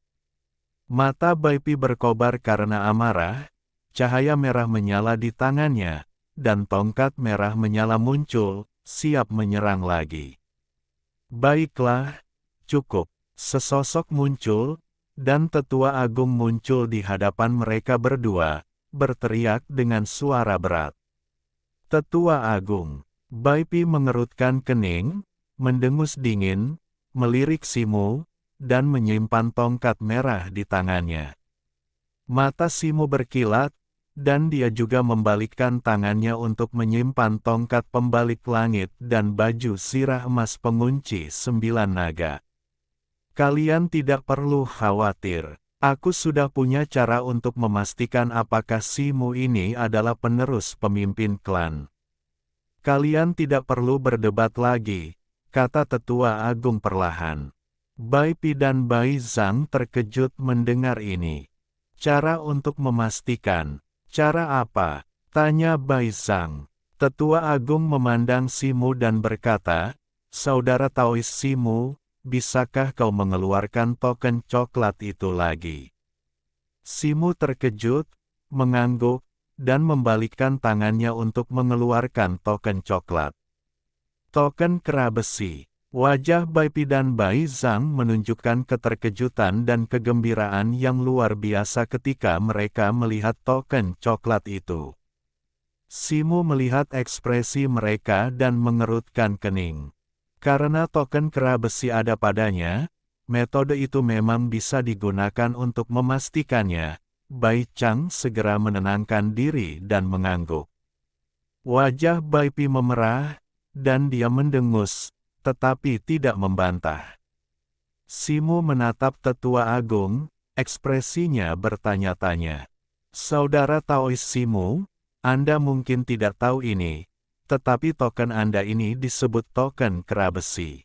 Mata Bai Pi berkobar karena amarah, cahaya merah menyala di tangannya, dan tongkat merah menyala muncul, siap menyerang lagi. Baiklah, cukup. Sesosok muncul, dan tetua agung muncul di hadapan mereka berdua, berteriak dengan suara berat. Tetua agung. Bai Pi mengerutkan kening, mendengus dingin, melirik Simu, dan menyimpan tongkat merah di tangannya. Mata Simu berkilat, dan dia juga membalikkan tangannya untuk menyimpan tongkat pembalik langit dan baju sirah emas pengunci 9 naga. Kalian tidak perlu khawatir. Aku sudah punya cara untuk memastikan apakah Simu ini adalah penerus pemimpin klan. Kalian tidak perlu berdebat lagi, kata tetua agung perlahan. Bai Pi dan Bai Zhang terkejut mendengar ini. Cara untuk memastikan. Cara apa? Tanya Bai Zhang. Tetua agung memandang Simu dan berkata, Saudara Taois Simu, bisakah kau mengeluarkan token coklat itu lagi? Simu terkejut, mengangguk, dan membalikkan tangannya untuk mengeluarkan token coklat. Token kera besi. Wajah Bai Pi dan Bai Zhang menunjukkan keterkejutan dan kegembiraan yang luar biasa ketika mereka melihat token coklat itu. Simu melihat ekspresi mereka dan mengerutkan kening. Karena token kera besi ada padanya, metode itu memang bisa digunakan untuk memastikannya. Bai Chang segera menenangkan diri dan mengangguk. Wajah Bai Pi memerah, dan dia mendengus, tetapi tidak membantah. Simu menatap tetua agung, ekspresinya bertanya-tanya. Saudara Taois Simu, Anda mungkin tidak tahu ini, tetapi token Anda ini disebut token kera besi.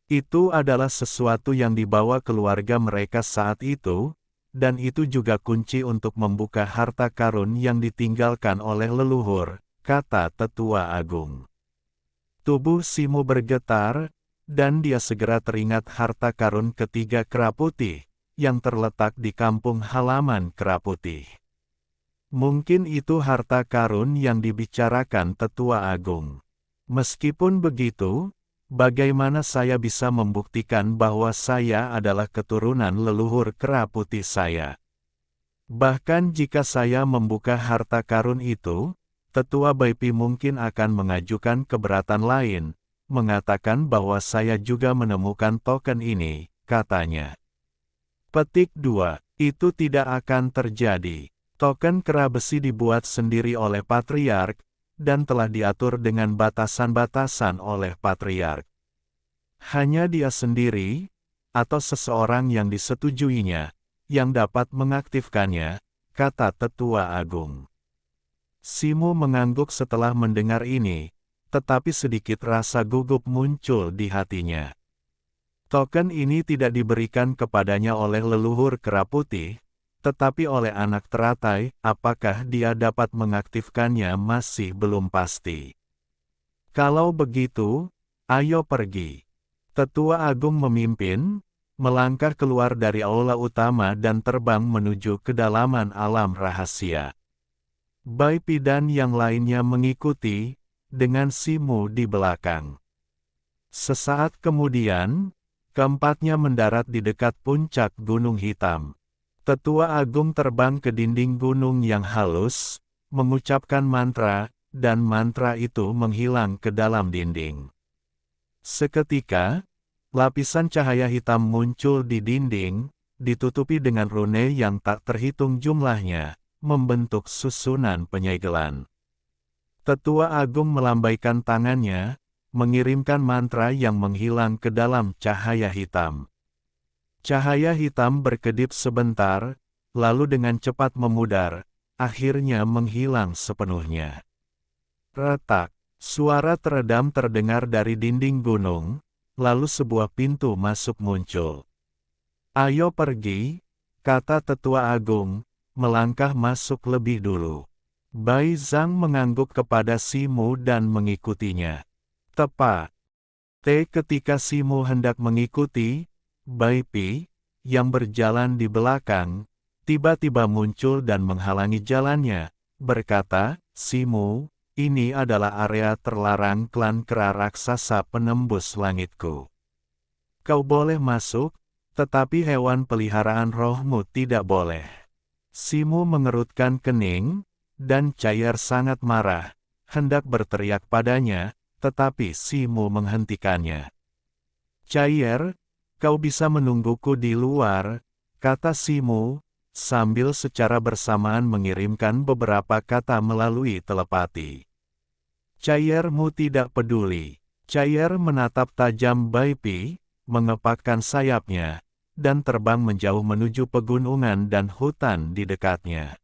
Itu adalah sesuatu yang dibawa keluarga mereka saat itu, dan itu juga kunci untuk membuka harta karun yang ditinggalkan oleh leluhur, kata tetua agung. Tubuh Simu bergetar, dan dia segera teringat harta karun ketiga kera putih, yang terletak di kampung halaman kera putih. Mungkin itu harta karun yang dibicarakan tetua agung. Meskipun begitu, bagaimana saya bisa membuktikan bahwa saya adalah keturunan leluhur kera putih saya? Bahkan jika saya membuka harta karun itu, Tetua Bai Pi mungkin akan mengajukan keberatan lain, mengatakan bahwa saya juga menemukan token ini, katanya. Petik 2. Itu tidak akan terjadi. Token kera besi dibuat sendiri oleh Patriark, dan telah diatur dengan batasan-batasan oleh Patriark. Hanya dia sendiri, atau seseorang yang disetujuinya, yang dapat mengaktifkannya, kata Tetua Agung. Simu mengangguk setelah mendengar ini, tetapi sedikit rasa gugup muncul di hatinya. Token ini tidak diberikan kepadanya oleh leluhur kera putih, tetapi oleh anak teratai. Apakah dia dapat mengaktifkannya masih belum pasti. Kalau begitu, ayo pergi. Tetua Agung memimpin, melangkah keluar dari aula utama dan terbang menuju kedalaman alam rahasia. Bai Pi dan yang lainnya mengikuti, dengan Simu di belakang. Sesaat kemudian, keempatnya mendarat di dekat puncak Gunung Hitam. Tetua Agung terbang ke dinding gunung yang halus, mengucapkan mantra, dan mantra itu menghilang ke dalam dinding. Seketika, lapisan cahaya hitam muncul di dinding, ditutupi dengan rune yang tak terhitung jumlahnya, membentuk susunan penyegelan. Tetua Agung melambaikan tangannya, mengirimkan mantra yang menghilang ke dalam cahaya hitam. Cahaya hitam berkedip sebentar, lalu dengan cepat memudar, akhirnya menghilang sepenuhnya. Retak, suara teredam terdengar dari dinding gunung, lalu sebuah pintu masuk muncul. Ayo pergi, kata Tetua Agung, melangkah masuk lebih dulu. Bai Zhang mengangguk kepada Simu dan mengikutinya. Tepat. Ketika Simu hendak mengikuti, Bai Pi, yang berjalan di belakang, tiba-tiba muncul dan menghalangi jalannya, berkata, Simu, ini adalah area terlarang klan kera raksasa penembus langitku. Kau boleh masuk, tetapi hewan peliharaan rohmu tidak boleh. Simu mengerutkan kening, dan Cair sangat marah, hendak berteriak padanya, tetapi Simu menghentikannya. Cair, kau bisa menungguku di luar, kata Simu, sambil secara bersamaan mengirimkan beberapa kata melalui telepati. Cairmu tidak peduli. Cair menatap tajam Bai Pi, mengepakkan sayapnya, dan terbang menjauh menuju pegunungan dan hutan di dekatnya.